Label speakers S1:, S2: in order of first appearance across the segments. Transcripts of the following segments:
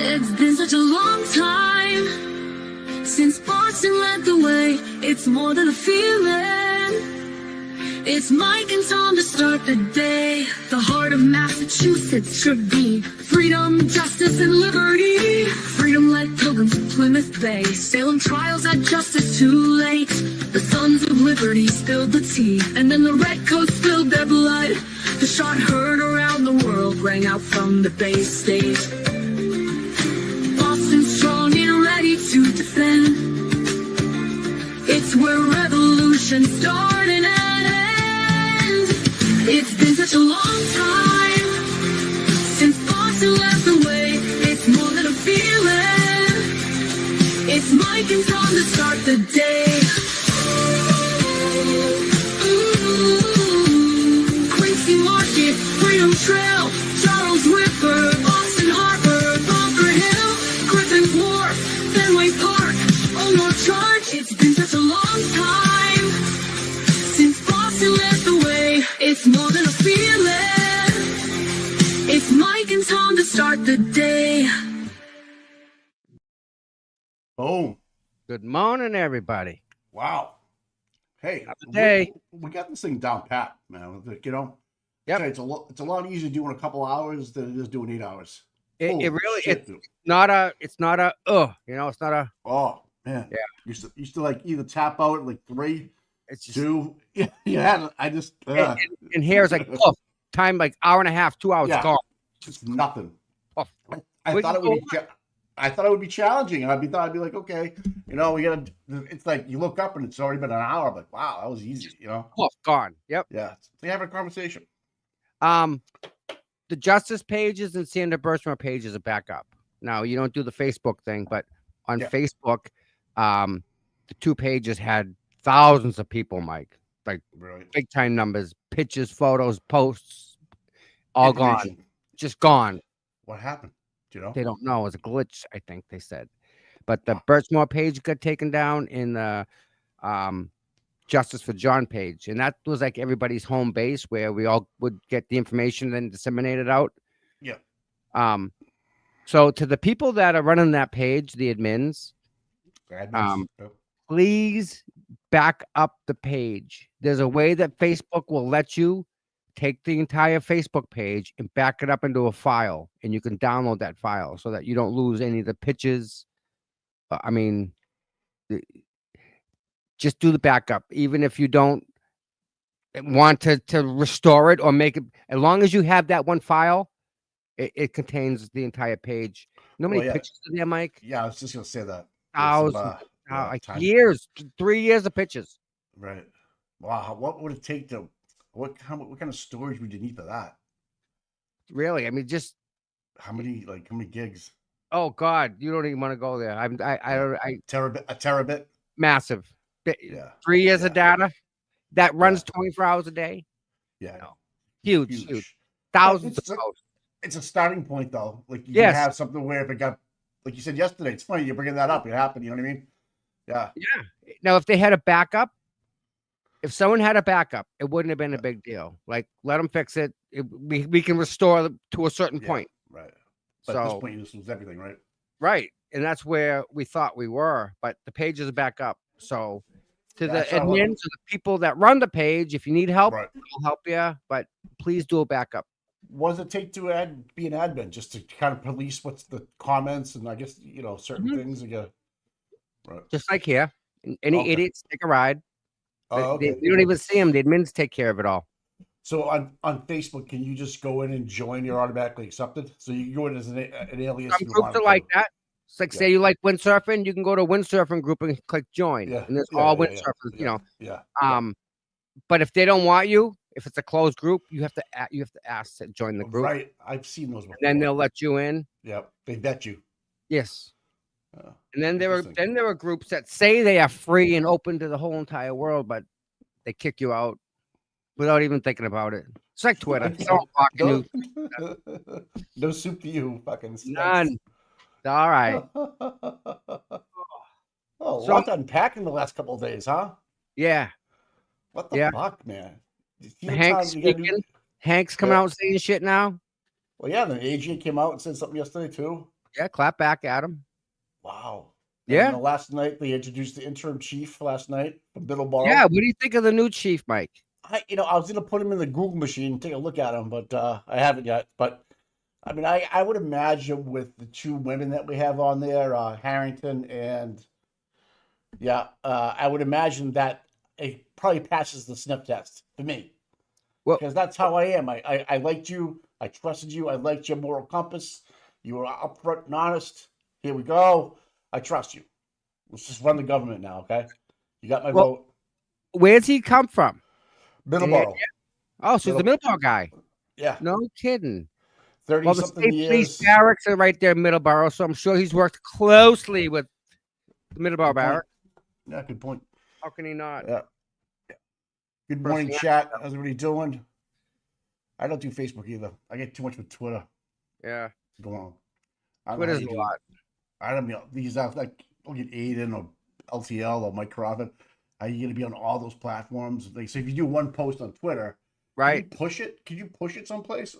S1: It's been such a long time since Boston led the way. It's more than a feeling. It's Mike and Tom to start the day. The heart of Massachusetts should be freedom, justice, and liberty. Freedom led pilgrims to Plymouth Bay. Salem trials had justice too late. The sons of liberty spilled the tea, and then the redcoats spilled their blood. The shot heard around the world rang out from the Bay State. Boston strong and ready to defend. It's where revolution started and ends. It's been such a long time since Boston led the way. It's more than a feeling. It's Mike and Tom to start the day. Quincy Market, Freedom Trail, Charles River, Boston Harbor, Bunker Hill, Griffin's Wharf, Fenway Park, Omar Charge. It's been such a long time since Boston led the way. It's more than a feeling. It's Mike and Tom to start the day.
S2: Boom.
S3: Good morning, everybody.
S2: Wow. Hey,
S3: Hey.
S2: we got this thing down pat, man. You know,
S3: Yep.
S2: okay, it's a lot easier doing a couple hours than it is doing 8 hours.
S3: It really
S2: shit,
S3: it's
S2: dude.
S3: not a it's not a it's not a
S2: Oh man,
S3: Yeah.
S2: Used to like either tap out at like 3,
S3: it's just
S2: 2. Yeah, I just
S3: and here it's like time like hour and a half, 2 hours
S2: Yeah.
S3: gone.
S2: just nothing.
S3: Puff.
S2: I
S3: Where'd
S2: thought
S3: you
S2: it would be. I thought it would be challenging. I'd be like, okay, you know, we gotta. It's like you look up and it's already been an hour. But wow, that was easy. You know.
S3: Gone. Yep.
S2: Yeah. They have a conversation.
S3: The Justice pages and Sandra Birchmore pages are back up. Now you don't do the Facebook thing, but on
S2: Yeah.
S3: Facebook, the 2 pages had thousands of people, Mike. Like
S2: Really.
S3: big time numbers, pictures, photos, posts, all gone.
S2: Information.
S3: Just gone.
S2: What happened? Do you know?
S3: They don't know. It was a glitch, I think they said. But the Birchmore page got taken down in the Justice for John page. And that was like everybody's home base where we all would get the information and disseminate it out.
S2: Yeah.
S3: So to the people that are running that page, the admins,
S2: Yep.
S3: please back up the page. There's a way that Facebook will let you take the entire Facebook page and back it up into a file, and you can download that file so that you don't lose any of the pictures. I mean, just do the backup, even if you don't want to restore it or make it. As long as you have that one file, it contains the entire page. You know how many pictures are there, Mike?
S2: Yeah, I was just gonna say that.
S3: Thousands, like
S2: time.
S3: years, 3 years of pictures.
S2: Right. Wow. What would it take to? What kind of storage would you need for that?
S3: Really, I mean, just
S2: How many gigs?
S3: oh God, you don't even want to go there. I
S2: A terabit.
S3: massive.
S2: Yeah.
S3: 3 years of data that runs
S2: Yeah.
S3: 24 hours a day.
S2: Yeah.
S3: No. Huge. Thousands of posts.
S2: It's a starting point though. Like you
S3: Yes.
S2: can have something where if it got, like you said yesterday, it's funny you're bringing that up. It happened. You know what I mean? Yeah.
S3: Yeah. Now, if they had a backup, if someone had a backup, it wouldn't have been a big deal. Like, let them fix it. We can restore to a certain point.
S2: Right. But at this
S3: So,
S2: point, you just lose everything, right?
S3: right. And that's where we thought we were, but the pages are back up. So, to the
S2: That's how
S3: admins, to the people that run the page, if you need help,
S2: Right.
S3: I'll help you. But please do a backup.
S2: What does it take to be an admin? Just to kind of police what's the comments and I guess certain
S3: Mhm.
S2: things again. Right.
S3: Just like here. Any
S2: Okay.
S3: idiots take a ride.
S2: Oh, okay.
S3: You don't even see them. The admins take care of it all.
S2: So on Facebook, can you just go in and join? You're automatically accepted. So you go in as an alias.
S3: Some
S2: if you
S3: groups
S2: wanted
S3: are
S2: to.
S3: like that. It's like,
S2: Yeah.
S3: say you like windsurfing, you can go to a windsurfing group and click join.
S2: Yeah.
S3: And there's
S2: Yeah,
S3: all
S2: yeah,
S3: windsurfers,
S2: yeah, Yeah.
S3: But if they don't want you, if it's a closed group, you have to ask to join the group.
S2: Right. I've seen those before.
S3: And then they'll let you in.
S2: Yeah. They vet you.
S3: Yes.
S2: Uh,
S3: And then there
S2: interesting.
S3: were groups that say they are free and open to the whole entire world, but they kick you out without even thinking about it. It's like Twitter. It's all blocking
S2: No,
S3: you.
S2: no soup to you, fucking snakes.
S3: None. All right.
S2: Oh,
S3: So-
S2: lots unpacking the last couple of days, huh?
S3: Yeah.
S2: What the
S3: Yeah.
S2: fuck, man? You see the
S3: Hank's
S2: time you gotta do-
S3: speaking. Hank's coming
S2: Yeah.
S3: out saying shit now.
S2: Well, yeah, the AG came out and said something yesterday too.
S3: Yeah, clap back at him.
S2: Wow.
S3: Yeah.
S2: And the last night they introduced the interim chief last night from Middleborough.
S3: Yeah. What do you think of the new chief, Mike?
S2: I was gonna put him in the Google machine and take a look at him, but I haven't yet. But I mean, I would imagine with the two women that we have on there, Harrington and I would imagine that it probably passes the sniff test for me.
S3: Well,
S2: Because that's how I am. I liked you. I trusted you. I liked your moral compass. You were upfront and honest. Here we go. I trust you. Let's just run the government now, okay? You got my vote.
S3: Where's he come from?
S2: Middleborough.
S3: Oh, so he's the Middleborough guy.
S2: Yeah.
S3: No kidding.
S2: 30
S3: Well, the
S2: something
S3: state
S2: years.
S3: police barracks are right there in Middleborough, so I'm sure he's worked closely with the Middleborough barracks.
S2: Yeah, good point.
S3: How can he not?
S2: Yeah. Good morning, chat. How's everybody doing? I don't do Facebook either. I get too much with Twitter.
S3: Yeah.
S2: Go on.
S3: Twitter's a lot.
S2: I don't know. These are like look at Aiden or LTL or Mike Crawford. Are you going to be on all those platforms? Like, so if you do one post on Twitter,
S3: right?
S2: Can you push it? Could you push it someplace?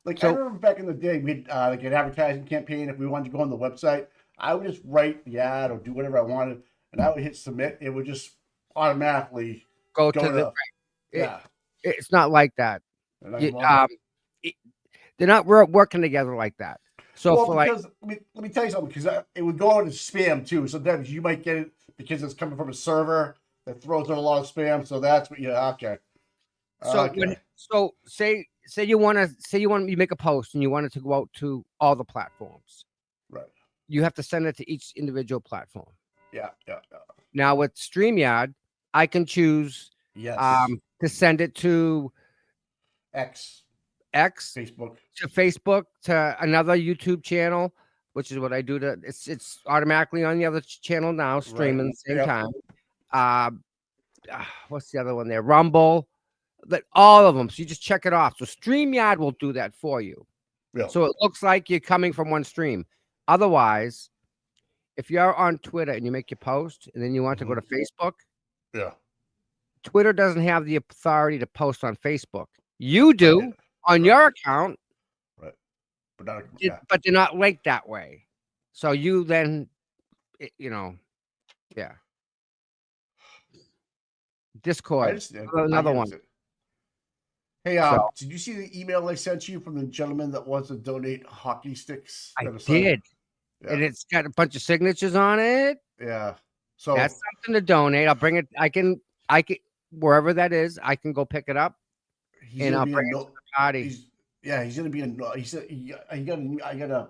S2: Like I remember back in the day, we had like an advertising campaign. If we wanted to go on the website, I would just write the ad or do whatever I wanted, and I would hit submit. It would just automatically
S3: go to the.
S2: Yeah,
S3: it's not like that. They're not working together like that. So
S2: because let me tell you something, because it would go into spam too. So then you might get it because it's coming from a server that throws out a lot of spam. So that's what okay.
S3: So say you make a post and you want it to go out to all the platforms.
S2: Right.
S3: You have to send it to each individual platform.
S2: Yeah.
S3: Now with StreamYard, I can choose to send it to
S2: X,
S3: Facebook, to another YouTube channel, which is what I do. It's automatically on the other channel now, streaming at the same time. What's the other one there? Rumble, all of them. So you just check it off. So StreamYard will do that for you.
S2: Yeah.
S3: So it looks like you're coming from one stream. Otherwise, if you're on Twitter and you make your post and then you want to go to Facebook, Twitter doesn't have the authority to post on Facebook. You do on your account,
S2: right?
S3: But they're not linked that way. So you then, Discord, another one.
S2: Hey, did you see the email I sent you from the gentleman that wants to donate hockey sticks?
S3: I did, and it's got a bunch of signatures on it.
S2: Yeah, so
S3: that's something to donate. I'll bring it. I can wherever that is. I can go pick it up, and I'll bring it to the party.
S2: He's gonna be in. He said I got a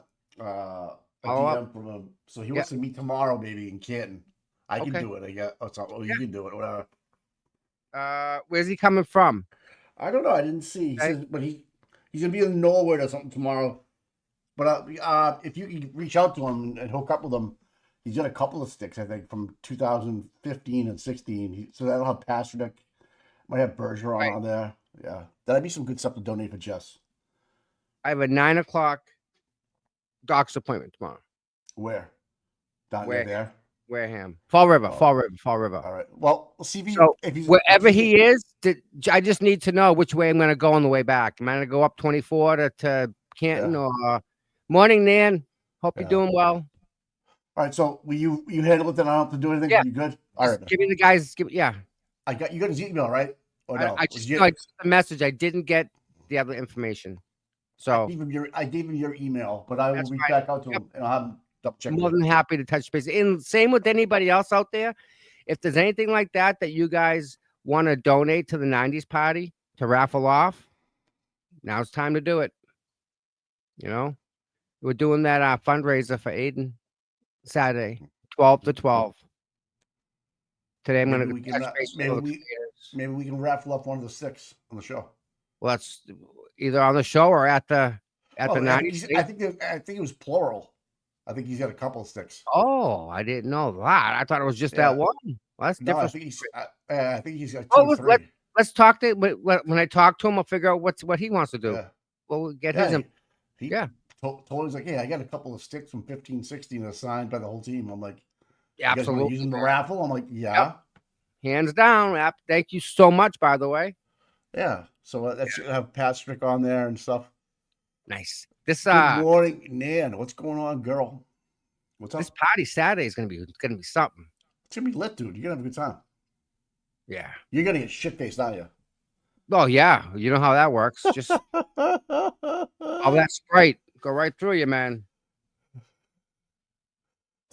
S2: DM from him, so he wants to meet tomorrow, maybe in Canton. I can do it. I guess. You can do it. Whatever.
S3: Where's he coming from?
S2: I don't know. I didn't see. He says, but he's gonna be in Norwood or something tomorrow. But if you can reach out to him and hook up with him, he's got a couple of sticks, I think, from 2015 and 16. So that'll have Pasternak, might have Bergeron on there. Yeah, that'd be some good stuff to donate for Jess.
S3: I have a 9 o'clock doc's appointment tomorrow.
S2: Where? Down there.
S3: Wareham, Fall River. All
S2: right. Well, we'll see if he's
S3: wherever he is. I just need to know which way I'm going to go on the way back. Am I going to go up 24 to Canton or morning, Nan? Hope you're doing well.
S2: All right. So will you handle it? Then I don't have to do anything.
S3: Yeah.
S2: You good? All right.
S3: Give me the guys.
S2: You got his email, right? Or no?
S3: I just got the message. I didn't get the other information. So
S2: I gave him your email, but I will reach back out to him and I'll have him double check.
S3: I'm more than happy to touch base. And same with anybody else out there. If there's anything like that you guys want to donate to the 90s party to raffle off, now's time to do it. We're doing that fundraiser for Aiden Saturday, 12 to 12. Today I'm going to touch base.
S2: Maybe we can raffle up one of the sticks on the show.
S3: Well, that's either on the show or at the 90s.
S2: I think it was plural. I think he's got a couple of sticks.
S3: Oh, I didn't know that. I thought it was just that one. Well, that's different.
S2: I think he's got two.
S3: Let's talk to when I talk to him. I'll figure out what he wants to do.
S2: Yeah.
S3: We'll get his.
S2: Told us like, hey, I got a couple of sticks from 15, 16 assigned by the whole team. I'm like,
S3: absolutely.
S2: Using the raffle. I'm like, yeah.
S3: Yep. Hands down. Thank you so much, by the way.
S2: Yeah. So let's have Patrick on there and stuff.
S3: Nice. This
S2: Good morning, Nan. What's going on, girl? What's up?
S3: this party Saturday is gonna be something.
S2: It's gonna be lit, dude. You're gonna have a good time.
S3: Yeah.
S2: You're gonna get shit faced, aren't you?
S3: Oh yeah, you know how that works. Just all that Sprite go right through you, man.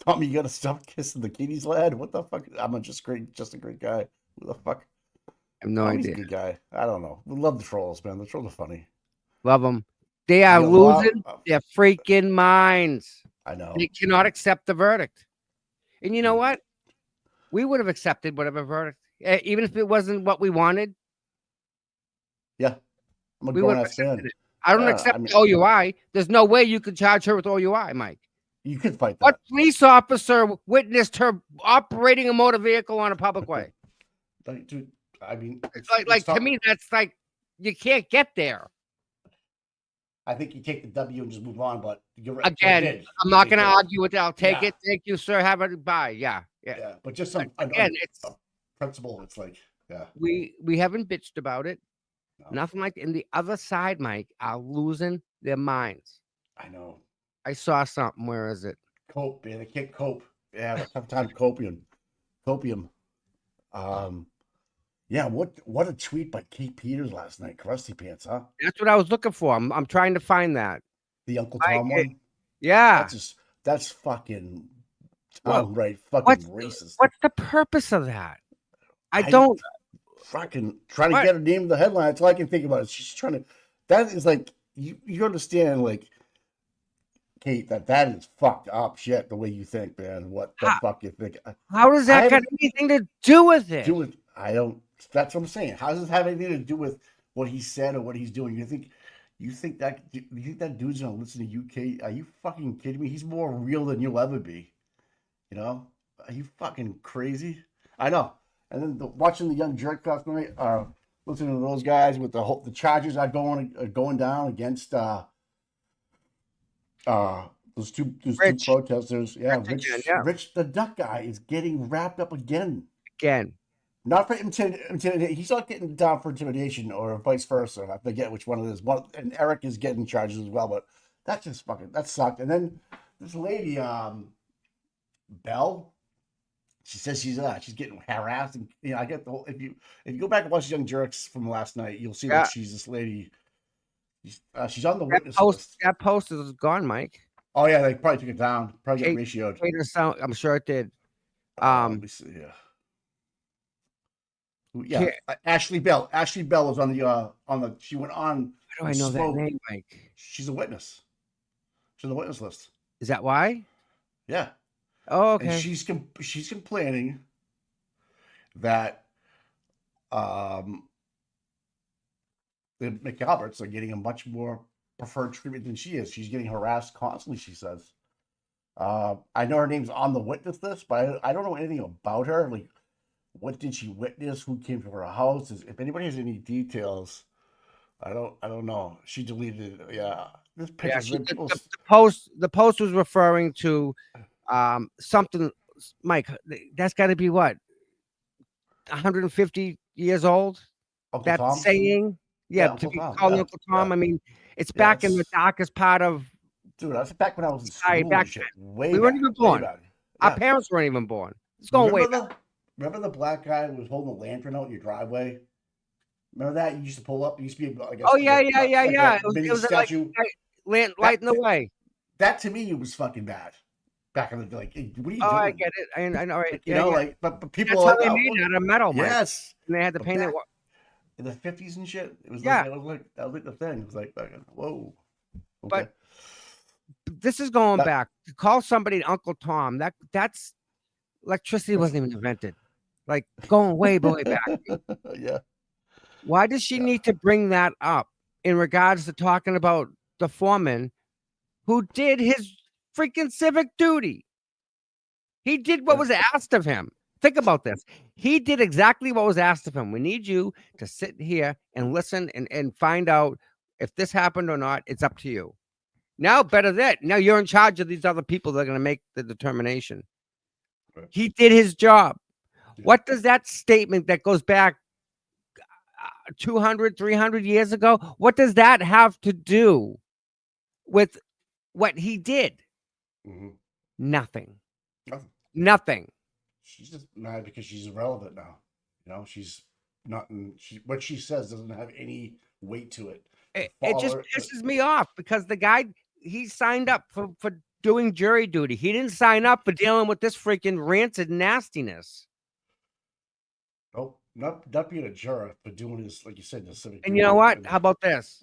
S2: Tommy, you gotta stop kissing the kitties, lad. What the fuck? I'm just a great guy. Who the fuck?
S3: I have no
S2: Tommy's
S3: idea.
S2: a good guy. I don't know. We love the trolls, man. The trolls are funny.
S3: Love them. They are
S2: Yeah,
S3: losing their freaking minds.
S2: I know.
S3: They cannot accept the verdict. And you know
S2: Mm.
S3: what? We would have accepted whatever verdict, even if it wasn't what we wanted.
S2: Yeah, I'm a
S3: We
S2: grown
S3: would have
S2: ass man.
S3: accepted it. I don't accept the OUI. There's no way you could charge her with OUI, Mike.
S2: You could fight that.
S3: What police officer witnessed her operating a motor vehicle on a public way?
S2: Dude, I mean,
S3: It's like to me, that's like you can't get there.
S2: I think you take the W and just move on. But you're right.
S3: Again, I'm not going to argue with that. I'll take it. Thank you, sir. Have a bye. Yeah.
S2: But just
S3: Again, it's
S2: principle. It's like,
S3: we haven't bitched about it.
S2: No.
S3: Nothing like. And the other side, Mike, are losing their minds.
S2: I know.
S3: I saw something. Where is it?
S2: Cope, man. They can't cope. Yeah, a tough time copium. Yeah. What a tweet by Kate Peters last night. Crusty pants, huh?
S3: That's what I was looking for. I'm trying to find that.
S2: The Uncle Tom one.
S3: Yeah.
S2: That's fucking
S3: Well,
S2: fucking racist.
S3: What's the purpose of that? I don't
S2: fucking trying to get a name of the headline. That's all I can think about. She's trying to. That is like you understand, like, Kate, that is fucked up shit. The way you think, man. What the fuck you think?
S3: How does that got anything to do with it?
S2: I don't. That's what I'm saying. How does this have anything to do with what he said or what he's doing? You think that dude's gonna listen to you, Kate? Are you fucking kidding me? He's more real than you'll ever be. You know? Are you fucking crazy? I know. And then watching the Young Jerk last night, listening to those guys with the charges are going down against those two protesters. Yeah, Rich the Duck guy is getting wrapped up again. Not for intimidation. He's not getting down for intimidation or vice versa. I forget which one it is. And Eric is getting charges as well. But that sucked. And then this lady, Belle, she says she's getting harassed. And I get the whole. If you go back and watch Young Jerks from last night, you'll see that she's this lady. She's on the witness list.
S3: That post is gone, Mike.
S2: Oh yeah, they probably took it down. Probably got ratioed.
S3: I'm sure it did.
S2: Let me see. Yeah, Ashley Bell. Ashley Bell was on the. She went on.
S3: How do I know that name, Mike?
S2: She's a witness. She's on the witness list.
S3: Is that why?
S2: Yeah.
S3: Oh, okay.
S2: And she's complaining that the McAlberts are getting a much more preferred treatment than she is. She's getting harassed constantly, she says. I know her name's on the witness list, but I don't know anything about her. Like, what did she witness? Who came to her house? If anybody has any details, I don't know. She deleted it. Yeah. This picture.
S3: The post was referring to something. Mike, that's got to be what, 150 years old.
S2: Uncle Tom?
S3: Saying, to be called Uncle Tom. I mean, it's back in the darkest part of.
S2: Dude, that's back when I was in school.
S3: We weren't even born. Our parents weren't even born. It's going way back.
S2: Remember the black guy who was holding a lantern out in your driveway? Remember that? You used to pull up. It used to be, I guess.
S3: Oh, yeah.
S2: It was
S3: statue. Lighting the way.
S2: That to me was fucking bad. Back in the day, like, hey, what are you doing?
S3: Oh, I get it. I know, right?
S2: Like, but people.
S3: That's how they made it out of metal, Mike.
S2: Yes.
S3: And they had to paint it.
S2: In the 50s and shit. It was that was like the thing. It was like, whoa. Okay.
S3: But this is going back. To call somebody Uncle Tom, that's electricity wasn't even invented. Like, going way back.
S2: Yeah.
S3: Why does she need to bring that up in regards to talking about the foreman who did his freaking civic duty? He did what was asked of him. Think about this. He did exactly what was asked of him. We need you to sit here and listen and find out if this happened or not. It's up to you. Now, better that. Now you're in charge of these other people that are going to make the determination. Right. He did his job. Yeah. What does that statement that goes back 200, 300 years ago, what does that have to do with what he did?
S2: Mm-hmm.
S3: Nothing.
S2: Nothing.
S3: Nothing.
S2: She's just mad because she's irrelevant now. You know, she's not. What she says doesn't have any weight to it.
S3: It just pisses me off because the guy, he signed up for doing jury duty. He didn't sign up for dealing with this freaking rancid nastiness.
S2: Nope, not being a juror, but doing his, like you said, the civic.
S3: And you know what? How about this?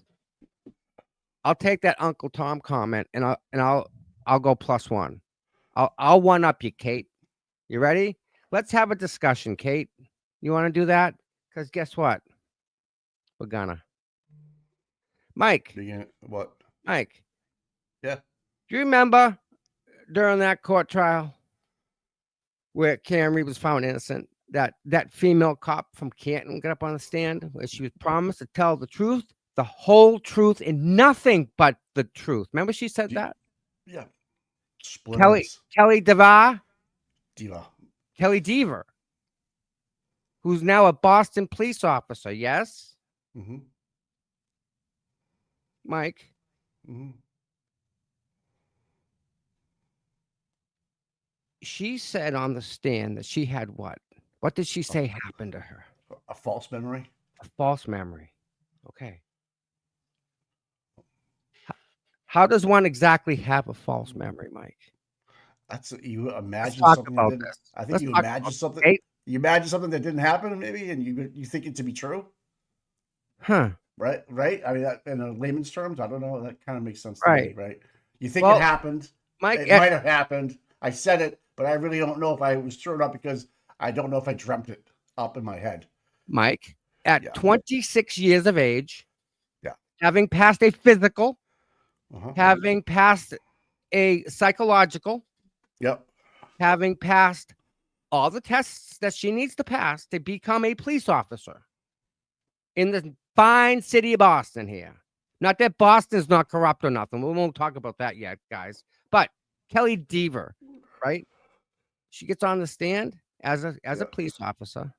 S3: I'll take that Uncle Tom comment and I'll go +1. I'll one up you, Kate. You ready? Let's have a discussion, Kate. You want to do that? Because guess what? We're gonna. Mike.
S2: What?
S3: Mike.
S2: Yeah.
S3: Do you remember during that court trial where Camry was found innocent? That female cop from Canton got up on the stand where she was promised to tell the truth, the whole truth, and nothing but the truth. Remember she said that?
S2: Yeah.
S3: Kelly Dever.
S2: Diva.
S3: Kelly Dever, who's now a Boston police officer. Yes.
S2: Mm-hmm.
S3: Mike.
S2: Mm-hmm.
S3: She said on the stand that she had what? What did she say happened to her?
S2: A false memory.
S3: A false memory. Okay. How does one exactly have a false memory, Mike?
S2: That's you imagine
S3: Let's
S2: something.
S3: talk about this.
S2: I think
S3: Let's
S2: you
S3: talk
S2: imagine
S3: about
S2: something.
S3: it.
S2: You imagine something that didn't happen, maybe, and you think it to be true.
S3: Huh.
S2: Right. I mean, that, in a layman's terms, I don't know. That kind of makes sense to me, right? You think
S3: Well,
S2: it happened.
S3: Mike,
S2: it might have happened. I said it, but I really don't know if I was true or not because I don't know if I dreamt it up in my head.
S3: Mike, at 26 years of age, having passed a physical, having passed a psychological, having passed all the tests that she needs to pass to become a police officer in the fine city of Boston here. Not that Boston's not corrupt or nothing. We won't talk about that yet, guys. But Kelly Dever, right? She gets on the stand as a police officer,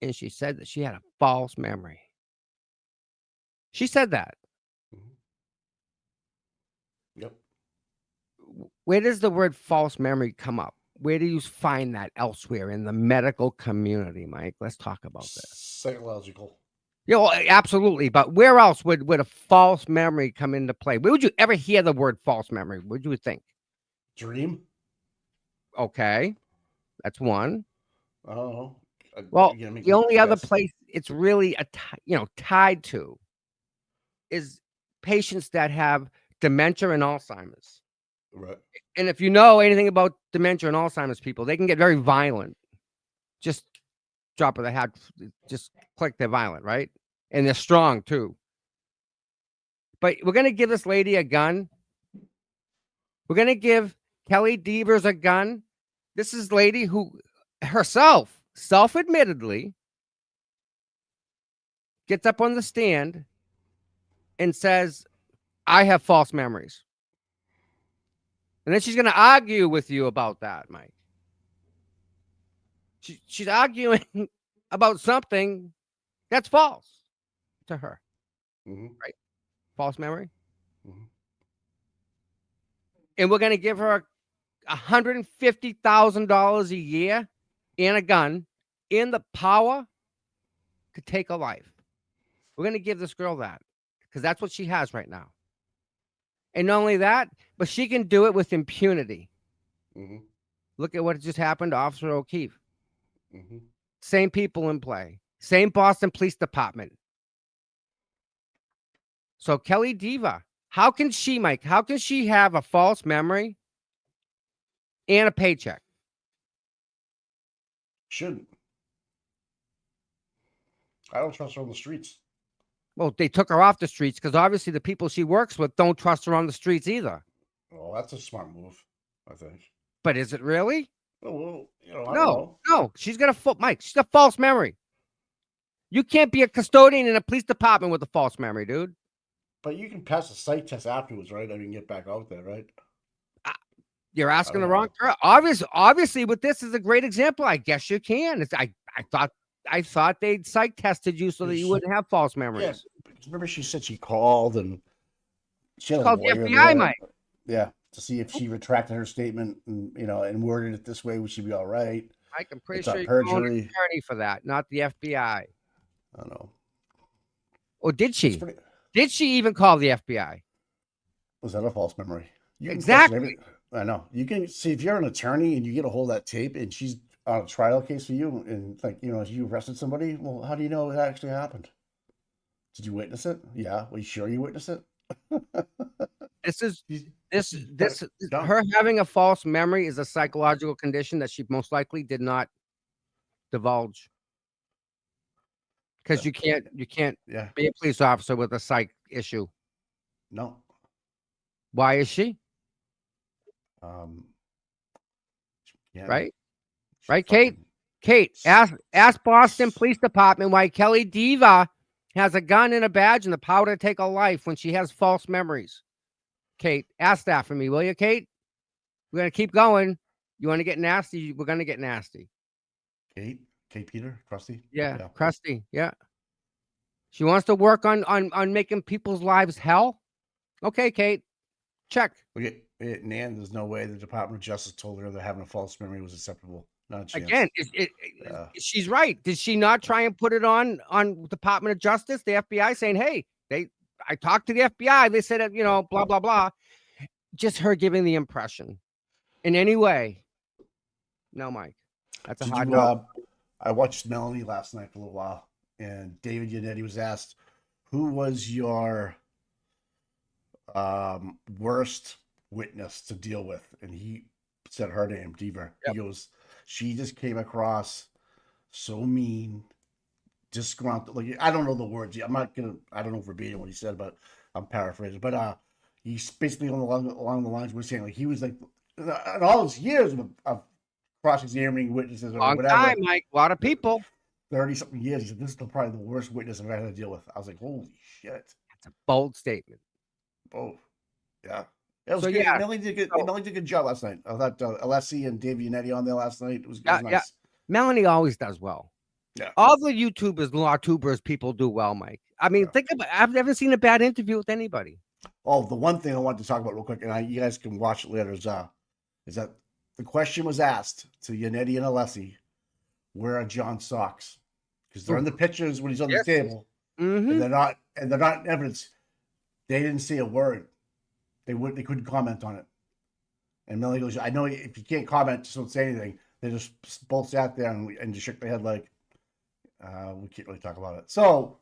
S3: and she said that she had a false memory. She said that.
S2: Yep.
S3: Where does the word false memory come up? Where do you find that elsewhere in the medical community, Mike? Let's talk about this.
S2: Psychological.
S3: Yeah, well, absolutely. But where else would a false memory come into play? Where would you ever hear the word false memory? What would you think?
S2: Dream.
S3: Okay. That's one.
S2: Oh.
S3: Well, the only other place it's really tied to is patients that have dementia and Alzheimer's.
S2: Right.
S3: And if you know anything about dementia and Alzheimer's people, they can get very violent. Just drop of the hat, just click, they're violent, right? And they're strong too. But we're going to give this lady a gun. We're going to give Kelly Devers a gun. This is lady who herself, self-admittedly, gets up on the stand and says, I have false memories. And then she's going to argue with you about that, Mike. She's arguing about something that's false to her. Right? False memory. And we're going to give her $150,000 a year and a gun and the power to take a life. We're going to give this girl that because that's what she has right now. And not only that, but she can do it with impunity. Look at what just happened to Officer O'Keefe. Same people in play. Same Boston Police Department. So Kelly Dever, how can she, Mike, how can she have a false memory and a paycheck?
S2: Shouldn't. I don't trust her on the streets.
S3: Well, they took her off the streets because obviously the people she works with don't trust her on the streets either.
S2: Well, that's a smart move, I think.
S3: But is it really?
S2: Well, I don't know.
S3: No. She's got Mike. She's got false memory. You can't be a custodian in a police department with a false memory, dude.
S2: But you can pass a psych test afterwards, right? I mean, get back out there, right?
S3: You're asking the wrong girl. Obviously, with this is a great example. I guess you can. I thought they'd psych tested you so that you wouldn't have false memories.
S2: Yeah. Remember, she said she called and she had a
S3: Called the
S2: lawyer
S3: FBI,
S2: there.
S3: Mike.
S2: Yeah, to see if she retracted her statement and and worded it this way, would she be all right?
S3: Mike, I'm pretty
S2: It's
S3: sure
S2: not
S3: you're calling an
S2: perjury.
S3: attorney for that, not the FBI.
S2: I don't know.
S3: Or did
S2: It's
S3: she?
S2: pretty.
S3: Did she even call the FBI?
S2: Was that a false memory? You can question
S3: Exactly.
S2: everything. I know. You can see if you're an attorney and you get a hold of that tape and she's on a trial case for you and you arrested somebody. Well, how do you know it actually happened? Did you witness it? Yeah. Well, you sure you witnessed it?
S3: This is
S2: She's dumb.
S3: her having a false memory is a psychological condition that she most likely did not divulge. Because you can't
S2: Yeah.
S3: be a police officer with a psych issue.
S2: No.
S3: Why is she?
S2: Um. Yeah.
S3: Right?
S2: She
S3: Right, Kate?
S2: fucking-
S3: Kate, ask Boston Police Department why Kelly Diva has a gun and a badge and the power to take a life when she has false memories. Kate, ask that for me, will you, Kate? We're gonna keep going. You want to get nasty? We're gonna get nasty.
S2: Kate Peter, Krusty.
S3: Yeah, crusty. Yeah. She wants to work on making people's lives hell. Okay, Kate. Check.
S2: Okay, Nan, there's no way the Department of Justice told her that having a false memory was acceptable. Not a chance.
S3: Again, she's right. Did she not try and put it on Department of Justice, the FBI, saying, "Hey, I talked to the FBI. They said, blah blah blah." Just her giving the impression. In any way, no, Mike. That's a hard no.
S2: I watched Melanie last night for a little while, and David Yannetti was asked, "Who was your worst witness to deal with?" And he said her name, Diva. Yep. He goes, "She just came across so mean, disgruntled. Like, I don't know the words. I don't know verbatim what he said, but I'm paraphrasing. But he's basically along the lines we're saying, like, he was like, in all his years of cross-examining witnesses or
S3: long
S2: whatever.
S3: Time, Mike. A lot of people.
S2: 30-something years. He said, this is probably the worst witness I've had to deal with. I was like, holy shit.
S3: That's a bold statement.
S2: Oh, yeah. It was good. Yeah. Melanie did a good job last night. I thought Alessi and Dave Yannetti on there last night. It was nice.
S3: Yeah. Melanie always does well.
S2: Yeah.
S3: All the YouTubers, lawtubers, people do well, Mike. I mean, think about it. I've never seen a bad interview with anybody.
S2: Oh, the one thing I wanted to talk about real quick, and you guys can watch it later, is that the question was asked to Yannetti and Alessi, where are John's socks? Because they're in the pictures when he's on the table, and they're not in evidence. They didn't say a word. They couldn't comment on it. And Melanie goes, I know if you can't comment, just don't say anything. They just both sat there and just shook their head like, we can't really talk about it. So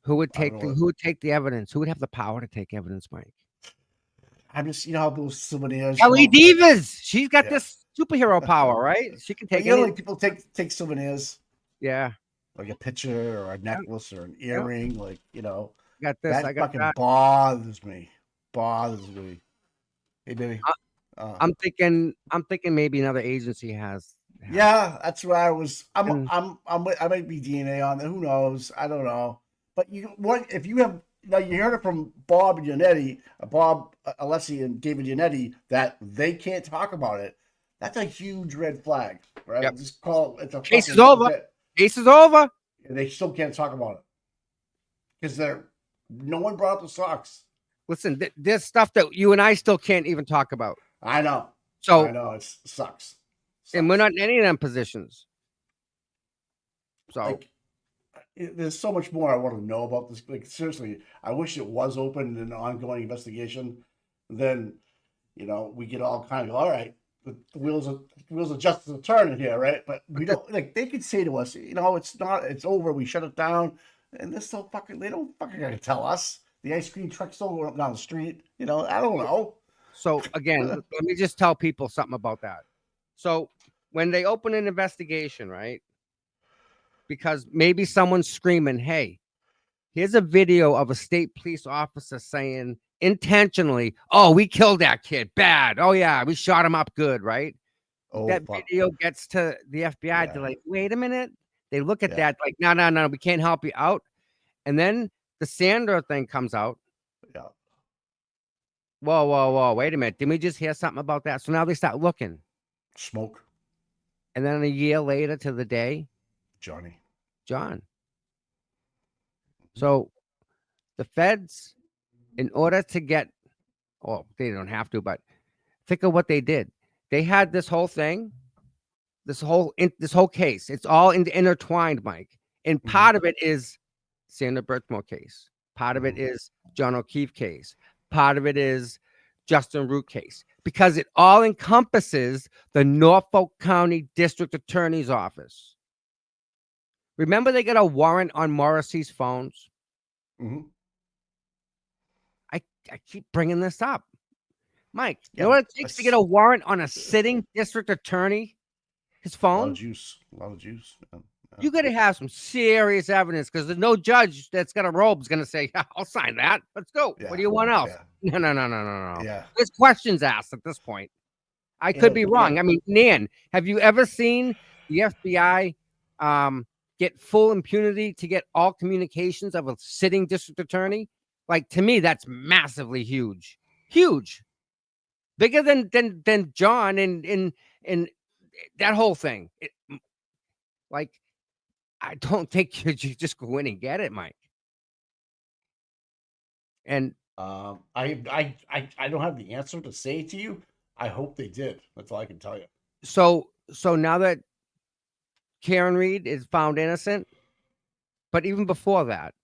S3: who would take the evidence? Who would have the power to take evidence, Mike?
S2: I'm just, how those souvenirs.
S3: Kelly Divas. She's got this superhero power, right? She can take.
S2: Like people take souvenirs.
S3: Yeah.
S2: Like a picture or a necklace or an earring, like
S3: Got this.
S2: That fucking bothers me. Hey, baby.
S3: I'm thinking maybe another agency has.
S2: Yeah, that's where I was. I might be DNA on there. Who knows? I don't know. But if you have you heard it from Bob and Yannetti, Bob Alessi and David Yannetti, that they can't talk about it. That's a huge red flag, right?
S3: Yep.
S2: Just call it.
S3: Case is over. Case is over.
S2: And they still can't talk about it because no one brought up the socks.
S3: Listen, there's stuff that you and I still can't even talk about.
S2: I know.
S3: So
S2: I know it sucks.
S3: And we're not in any of them positions. So
S2: there's so much more I want to know about this. Like, seriously, I wish it was open in an ongoing investigation. Then, we get all kind of go, all right, the wheels of justice are turning here, right? But we don't they could say to us, it's over, we shut it down, and they don't fucking gonna tell us. The ice cream truck's still going up down the street. I don't know.
S3: So again, let me just tell people something about that. So when they open an investigation, right? Because maybe someone's screaming, hey, here's a video of a state police officer saying intentionally, oh, we killed that kid. Bad. Oh, yeah, we shot him up good, right?
S2: Oh,
S3: that video gets to the FBI. Yeah. They're like, wait a minute. They look at that like, no, we can't help you out. And then the Sandra thing comes out.
S2: Yeah.
S3: Whoa. Wait a minute. Didn't we just hear something about that? So now they start looking.
S2: Smoke.
S3: And then a year later to the day. John. So the feds in order to get, oh, they don't have to, but think of what they did. They had this whole thing, this whole case. It's all intertwined, Mike. And part of it is Sandra Birchmore case. Part of it is John O'Keefe case. Part of it is Justin Root case, because it all encompasses the Norfolk County District Attorney's Office. Remember, they got a warrant on Morrissey's phones. I keep bringing this up, Mike. You know what it takes to get a warrant on a sitting district attorney? His phone.
S2: A lot of juice.
S3: You got to have some serious evidence, because there's no judge that's got a robe is going to say, yeah, "I'll sign that. Let's go." What do you want else? No.
S2: Yeah.
S3: There's questions asked at this point. I could be wrong. I mean, Nan, have you ever seen the FBI get full impunity to get all communications of a sitting district attorney? Like, to me, that's massively huge, bigger than John and that whole thing. Like, I don't think you just go in and get it, Mike. And
S2: I don't have the answer to say to you. I hope they did. That's all I can tell you.
S3: So now that Karen Reed is found innocent, but even before that,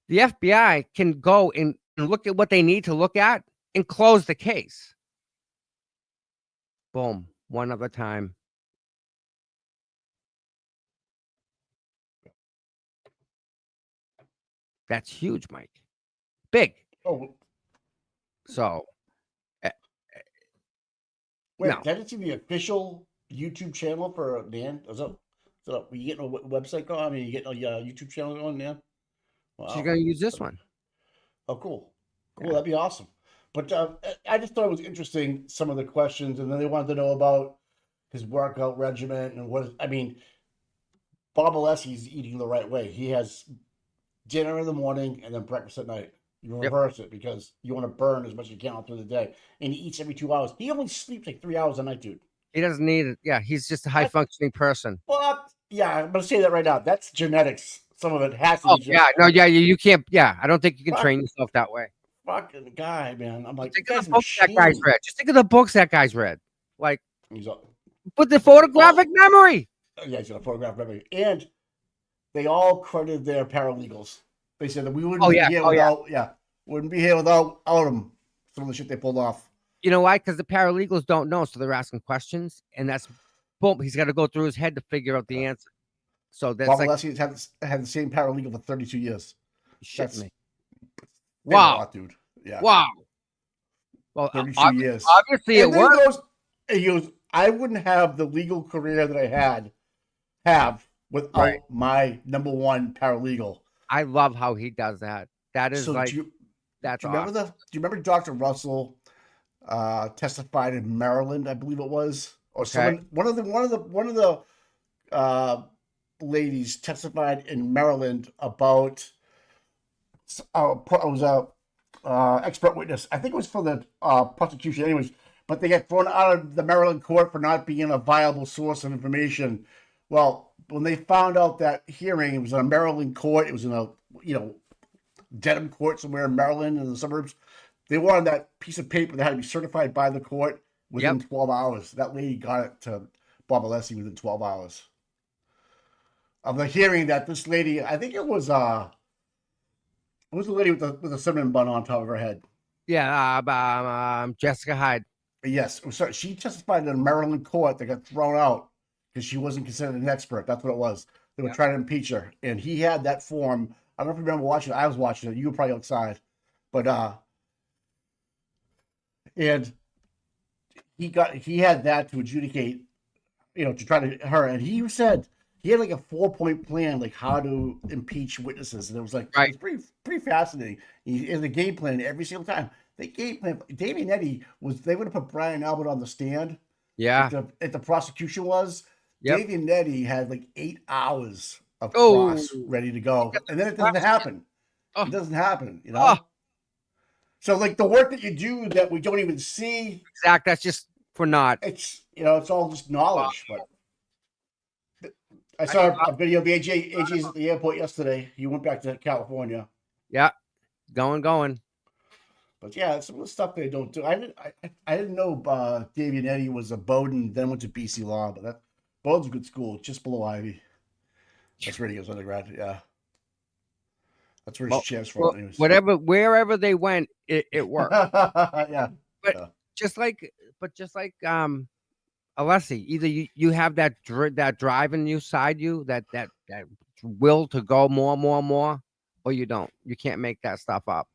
S3: the FBI can go and look at what they need to look at and close the case. Boom. One at a time. That's huge, Mike. Big.
S2: Oh.
S3: So.
S2: Wait,
S3: no.
S2: that isn't the official YouTube channel for Dan? Is that you getting a website going? I mean, you getting a YouTube channel going, Dan?
S3: Wow. She's going to use this one.
S2: Oh, cool. Yeah. That'd be awesome. But I just thought it was interesting, some of the questions, and then they wanted to know about his workout regimen and Bob Alessi's eating the right way. He has dinner in the morning and then breakfast at night. You reverse it because you want to burn as much as you can through the day. And he eats every 2 hours. He only sleeps like 3 hours a night, dude.
S3: He doesn't need it. Yeah, he's just a high-functioning person.
S2: But, yeah, I'm going to say that right now. That's genetics. Some of it has to be genetics.
S3: Yeah, no, yeah, you can't. Yeah, I don't think you can train yourself that way.
S2: Fucking guy, man. I'm like,
S3: think of the books that guy's read. Just think of the books that guy's read. Like, with the photographic memory.
S2: Yeah, he's got a photographic memory. And they all credited their paralegals. They said that we wouldn't be here without, wouldn't be here without them. Some of the shit they pulled off.
S3: You know why? Because the paralegals don't know, so they're asking questions, and that's boom. He's got to go through his head to figure out the answer. So that's
S2: Bob Alessi had the same paralegal for 32 years.
S3: Shit me.
S2: Wow, lot, dude. Yeah.
S3: Wow. Well,
S2: 32 years.
S3: Obviously, it works.
S2: He goes, I wouldn't have the legal career that I have without my number one paralegal.
S3: I love how he does that. That is that's
S2: awesome. Do you remember Dr. Russell testified in Maryland, I believe it was, or someone one of the ladies testified in Maryland about it was a expert witness. I think it was for the prosecution, anyways. But they got thrown out of the Maryland court for not being a viable source of information. Well, when they found out that hearing, it was in a Maryland court. It was in a Dedham court somewhere in Maryland in the suburbs. They wanted that piece of paper that had to be certified by the court within 12 hours. That lady got it to Bob Alessi within 12 hours of the hearing. That this lady, I think it was the lady with the cinnamon bun on top of her head.
S3: Yeah, Jessica Hyde.
S2: Yes, she testified in a Maryland court that got thrown out because she wasn't considered an expert. That's what it was. They were trying to impeach her, and he had that form. I don't know if you remember watching it. I was watching it. You were probably outside, but and he had that to adjudicate, to try to her, and he said he had like a 4-point plan, like how to impeach witnesses, and it was like it was pretty fascinating. He had the game plan every single time. The game plan. Davey Nettie they would have put Brian Albert on the stand.
S3: Yeah.
S2: If the prosecution was, Davey Nettie had like 8 hours of cross ready to go, and then it doesn't happen. It doesn't happen, So like the work that you do that we don't even see.
S3: Exactly. That's just for naught.
S2: It's it's all just knowledge. But I saw a video of AJ's at the airport yesterday. He went back to California.
S3: Yeah, going.
S2: But yeah, some of the stuff they don't do. I didn't know Davey and Eddie was a Bowdoin, then went to BC Law, but that Bowdoin's a good school, just below Ivy. That's where he goes undergrad. Yeah, that's where his
S3: Well,
S2: chair's
S3: well,
S2: from. Anyways.
S3: wherever they went, it worked.
S2: Yeah.
S3: But
S2: Yeah.
S3: just like, Alessi, either you have that drive in you, that will to go more, or you don't. You can't make that stuff up.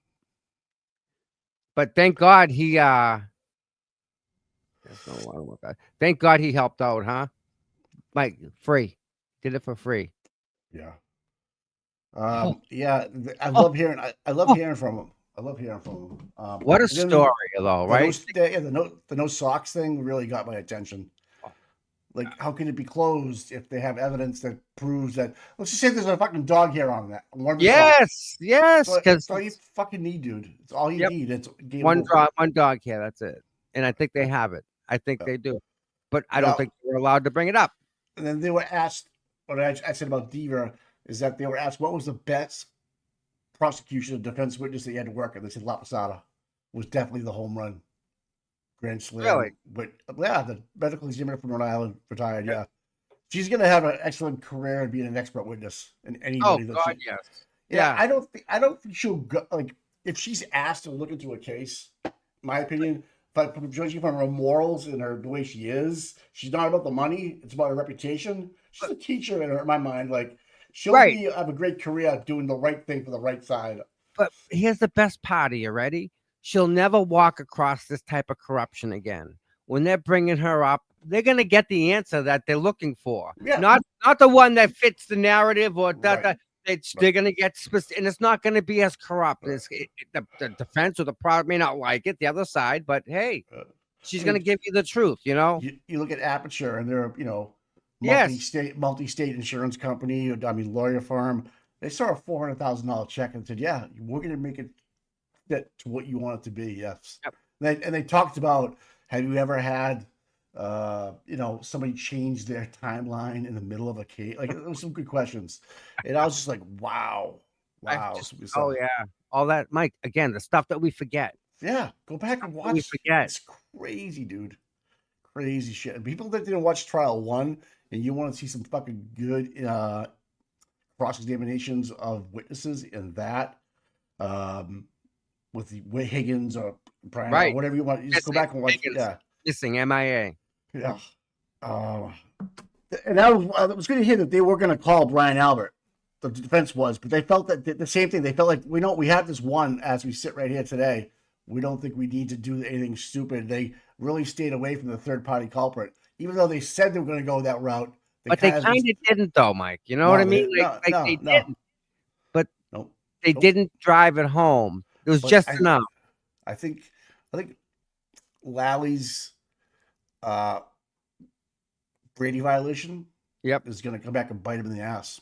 S3: But thank God he there's no wrong with that. Thank God he helped out, huh? Like free. Did it for free.
S2: Yeah.
S3: Oh,
S2: Yeah. I
S3: oh,
S2: love hearing. I love
S3: oh,
S2: hearing from him. I love hearing from him.
S3: what a
S2: And then
S3: story, though, right?
S2: the no socks thing really got my attention. Like, how can it be closed if they have evidence that proves that? Let's just say there's a fucking dog hair on that on one of the socks.
S3: Yes, because
S2: That's all you fucking need, dude. It's all you
S3: yep,
S2: need. It's gainable.
S3: one dog here. That's it. And I think they have it. I think
S2: Yeah.
S3: they do, but I don't
S2: Now,
S3: think they're allowed to bring it up.
S2: and then they were asked. What I said about Diva is that they were asked what was the best prosecution of defense witness that you had to work with. They said La Posada was definitely the home run grand slam.
S3: Really?
S2: But yeah, the medical examiner from Rhode Island retired. Yeah, she's gonna have an excellent career and being an expert witness in
S3: Oh
S2: anybody that
S3: God,
S2: she.
S3: yes.
S2: Yeah,
S3: Yeah.
S2: I don't think she'll go, like if she's asked to look into a case. My opinion, but from judging from her morals and the way she is, she's not about the money. It's about her reputation. She's a teacher in my mind. Like she'll
S3: Right.
S2: have a great career doing the right thing for the right side.
S3: But here's the best part. Are you ready? She'll never walk across this type of corruption again. When they're bringing her up, they're gonna get the answer that they're looking for.
S2: Yeah.
S3: Not the one that fits the narrative or that.
S2: Right.
S3: They're gonna get specific, and it's not gonna be as corrupt. The defense or the product may not like it, the other side, but hey, she's gonna give you the truth. You know.
S2: You look at Aperture, and they're
S3: Yes.
S2: multi-state insurance company. I mean, lawyer firm. They saw a $400,000 check and said, "Yeah, we're going to make it fit to what you want it to be." Yes.
S3: Yep.
S2: And they talked about, have you ever had, somebody change their timeline in the middle of a case? Like, it was some good questions, and I was just like, wow.
S3: Oh yeah, all that, Mike. Again, the stuff that we forget.
S2: Yeah, go back and watch.
S3: We forget.
S2: It's crazy, dude. Crazy shit. And people that didn't watch Trial 1 and you want to see some fucking good cross-examinations of witnesses in that, with the Higgins or Brian or whatever you want, you just go back and watch.
S3: Higgins.
S2: Yeah.
S3: Missing MIA.
S2: Yeah. And I was going to hear that they were going to call Brian Albert. The defense was, but they felt that the same thing. They felt like, we have this one as we sit right here today. We don't think we need to do anything stupid. They really stayed away from the third-party culprit, even though they said they were going to go that route.
S3: But they kind of didn't, though, Mike. You know what I mean? They didn't. But they didn't drive it home. It was just enough.
S2: I think Lally's Brady violation is going to come back and bite him in the ass.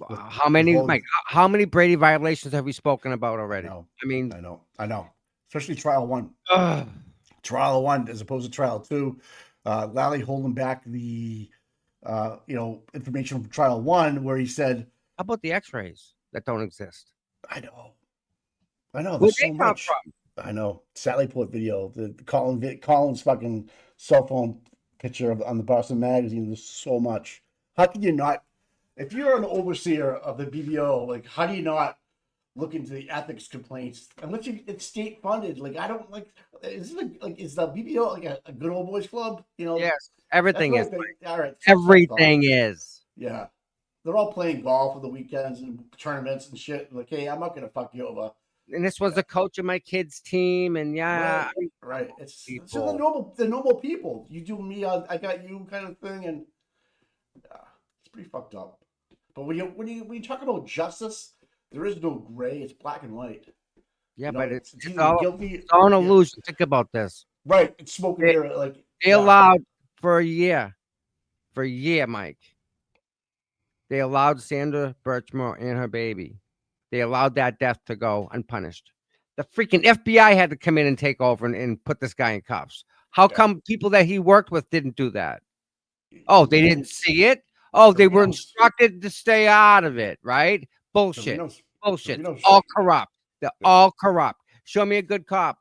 S3: How many, Mike? How many Brady violations have we spoken about already?
S2: I know. Especially Trial 1. Trial 1 as opposed to Trial 2. Lally holding back the information from Trial 1 where he said,
S3: "How about the X-rays that don't exist?"
S2: I know. There's so much. I know. Sally Port video, the Colin's fucking cell phone picture on the Boston Magazine. There's so much. How can you not? If you're an overseer of the BBO, like, how do you not look into the ethics complaints? Unless it's state funded. Like, I don't like. Is the BBO like a good old boys club?
S3: Yes, everything is.
S2: All right,
S3: everything is.
S2: Yeah, they're all playing golf for the weekends and tournaments and shit. Like, hey, I'm not gonna fuck you over.
S3: And this was the coach of my kids' team, and
S2: right. It's the normal people. You do me, I got you, kind of thing, and it's pretty fucked up. But when you talk about justice, there is no gray. It's black and white.
S3: Yeah, but it's
S2: all guilty.
S3: It's all an illusion. Think about this.
S2: Right. It's smoke and mirror. Like,
S3: they allowed for a year, Mike. They allowed Sandra Birchmore and her baby. They allowed that death to go unpunished. The freaking FBI had to come in and take over and put this guy in cuffs. How come people that he worked with didn't do that? Oh, they didn't see it? Oh, they were instructed to stay out of it, right? Bullshit. Bullshit. All corrupt. They're all corrupt. Show me a good cop.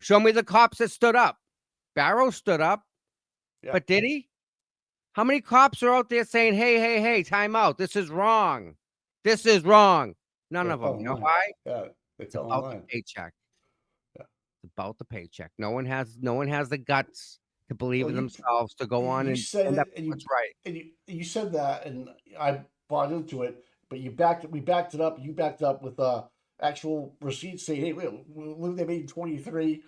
S3: Show me the cops that stood up. Barrow stood up,
S2: Yeah.
S3: but did he? How many cops are out there saying, hey, time out. This is wrong. This is wrong. None
S2: They
S3: of them.
S2: fell
S3: You
S2: in
S3: know
S2: line.
S3: why?
S2: Yeah, they
S3: It's
S2: fell in
S3: about the
S2: line.
S3: paycheck.
S2: Yeah.
S3: It's about the paycheck. No one has the guts to believe
S2: Well,
S3: in
S2: you
S3: themselves to go on
S2: you
S3: and
S2: said
S3: end up
S2: it, and
S3: what's right.
S2: you said that, and I bought into it. But we backed it up. You backed it up with actual receipts saying, hey, look, they made 23,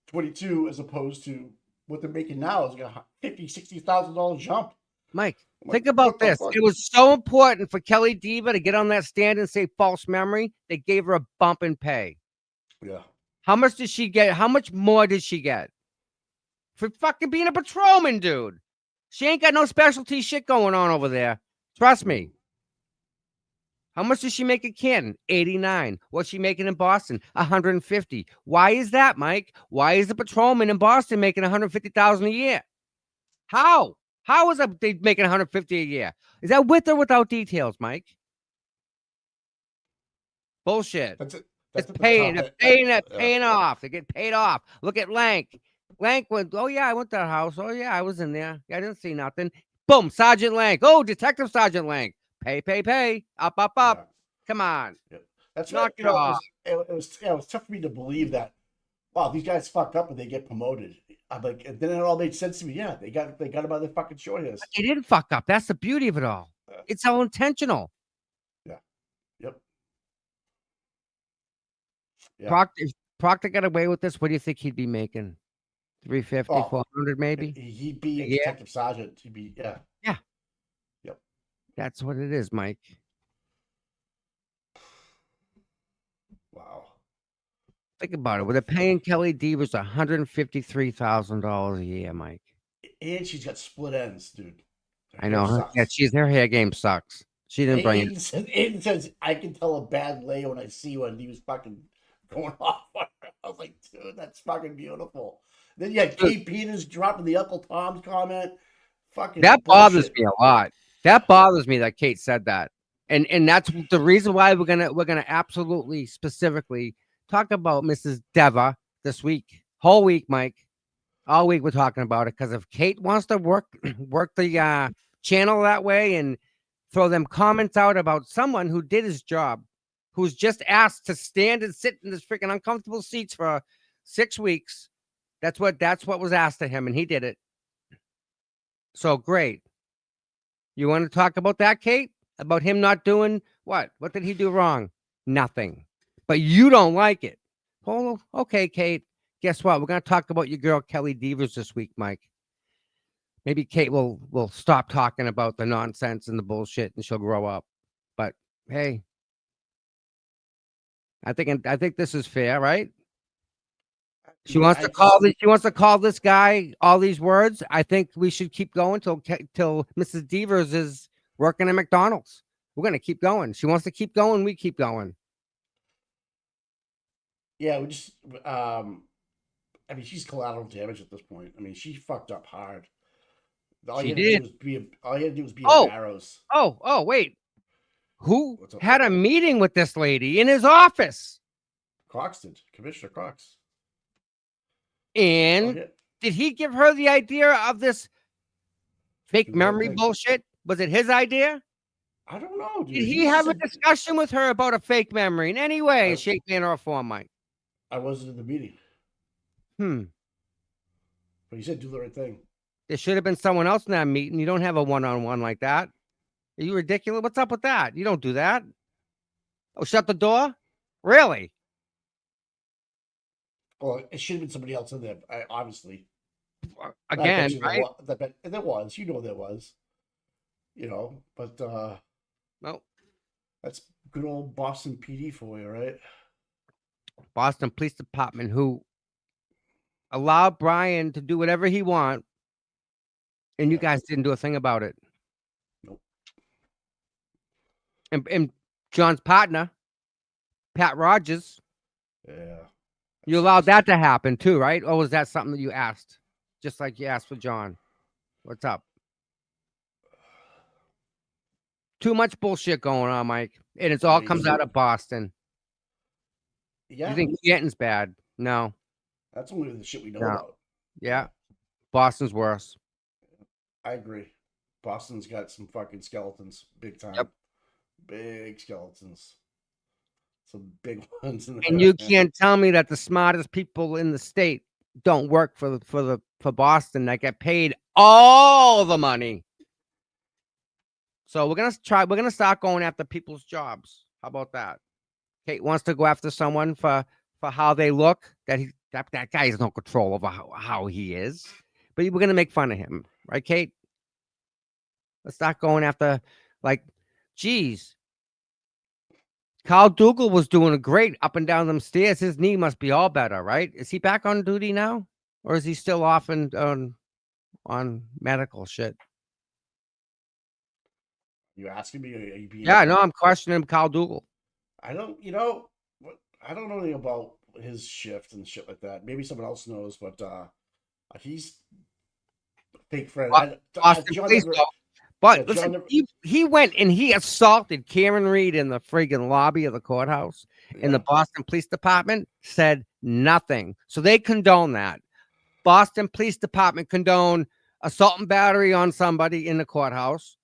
S2: 22, as opposed to what they're making now is like a $50,000-$60,000 jump.
S3: Mike,
S2: I'm like,
S3: think about
S2: what the
S3: this.
S2: fuck?
S3: It was so important for Kelly Diva to get on that stand and say false memory. They gave her a bump in pay.
S2: Yeah.
S3: How much did she get? How much more did she get? For fucking being a patrolman, dude. She ain't got no specialty shit going on over there. Trust me. How much does she make in Canton? 89. What's she making in Boston? 150. Why is that, Mike? Why is the patrolman in Boston making 150,000 a year? How? How is they making 150 a year? Is that with or without details, Mike? Bullshit.
S2: That's it.
S3: It's
S2: That's at the
S3: paying,
S2: top.
S3: paying off. They get paid off. Look at Lank. Lank went, oh yeah, I went to that house. Oh yeah, I was in there. I didn't see nothing. Boom, Sergeant Lank. Oh, Detective Sergeant Lank. Pay. Up.
S2: Yeah.
S3: Come on.
S2: Yeah. That's
S3: Knock
S2: right.
S3: it off.
S2: It was tough for me to believe that. Wow, these guys fuck up and they get promoted. I'm like, and then it all made sense to me. Yeah, they got them by their fucking short hairs.
S3: They didn't fuck up. That's the beauty of it all. It's all intentional.
S2: Yeah. Yep. Yeah.
S3: If Proctor got away with this, what do you think he'd be making? 350, 400 maybe?
S2: He'd be a
S3: Yeah.
S2: detective sergeant. He'd be, yeah.
S3: Yeah.
S2: Yep.
S3: That's what it is, Mike.
S2: Wow.
S3: Think about it. With a paying Kelly Divas $153,000 a year, Mike.
S2: And she's got split ends, dude.
S3: I know. Yeah, her hair game sucks. She didn't bring it.
S2: Aiden says, I can tell a bad lay when I see one. He was fucking going off on her. I was like, dude, that's fucking beautiful. Then you had Kate Peters dropping the Uncle Tom's comment. Fucking
S3: that bothers
S2: bullshit.
S3: me a lot. That bothers me that Kate said that. And that's the reason why we're gonna absolutely specifically talk about Mrs. Deva this week. Whole week, Mike. All week we're talking about it because if Kate wants to work the channel that way and throw them comments out about someone who did his job, who's just asked to stand and sit in this freaking uncomfortable seats for 6 weeks. That's what was asked of him, and he did it. So great. You want to talk about that, Kate? About him not doing what? What did he do wrong? Nothing. But you don't like it. Oh, okay, Kate. Guess what? We're going to talk about your girl Kelly Divas this week, Mike. Maybe Kate will stop talking about the nonsense and the bullshit, and she'll grow up. But hey, I think this is fair, right? She wants to call this guy all these words. I think we should keep going till Mrs. Devers is working at McDonald's. We're gonna keep going. She wants to keep going. We keep going.
S2: Yeah, we just. I mean, she's collateral damage at this point. I mean, she fucked up hard. All
S3: She
S2: you
S3: did.
S2: had to do was be a Barrows.
S3: Oh, wait. Who had a meeting with this lady in his office?
S2: Cox did. Commissioner Cox.
S3: And did he give her the idea of this fake memory bullshit? Was it his idea?
S2: I don't know, dude.
S3: Did he have a discussion with her about a fake memory in any way, shape, manner, or form, Mike?
S2: I wasn't in the meeting. But he said do the right thing.
S3: There should have been someone else in that meeting. You don't have a one-on-one like that. Are you ridiculous? What's up with that? You don't do that. Oh, shut the door? Really?
S2: Well, it should have been somebody else in there, obviously.
S3: Again, right?
S2: There was. You know there was. You know, but
S3: well,
S2: that's good old Boston PD for you, right?
S3: Boston Police Department, who allowed Brian to do whatever he want, and you guys didn't do a thing about it.
S2: Nope.
S3: And John's partner, Pat Rogers.
S2: Yeah.
S3: You allowed that to happen too, right? Or was that something that you asked? Just like you asked for John. What's up? Too much bullshit going on, Mike. And it all comes out of Boston.
S2: Yeah,
S3: You think Canton's bad? No.
S2: that's only the shit we know
S3: No.
S2: about.
S3: Yeah. Boston's worse.
S2: I agree. Boston's got some fucking skeletons, big time.
S3: Yep.
S2: Big skeletons. Some big ones in
S3: And
S2: there.
S3: you can't tell me that the smartest people in the state don't work for Boston that get paid all the money. So we're gonna start going after people's jobs. How about that? Kate wants to go after someone for how they look. That guy has no control over how he is. But we're gonna make fun of him, right, Kate? Let's start going after, like, geez, Carl Dougal was doing great up and down them stairs. His knee must be all better, right? Is he back on duty now, or is he still off and on medical shit?
S2: You asking me? Are you being?
S3: Yeah, no, I'm questioning Carl Dougal.
S2: I don't. I don't know anything about his shift and shit like that. Maybe someone else knows, but he's fake friend.
S3: Boston
S2: John
S3: Police,
S2: never.
S3: though.
S2: Yeah,
S3: But
S2: John
S3: listen,
S2: never.
S3: he went and he assaulted Karen Reed in the friggin' lobby of the courthouse, and the
S2: Yeah.
S3: Boston Police Department said nothing. So they condone that. Boston Police Department condone assault and battery on somebody in the courthouse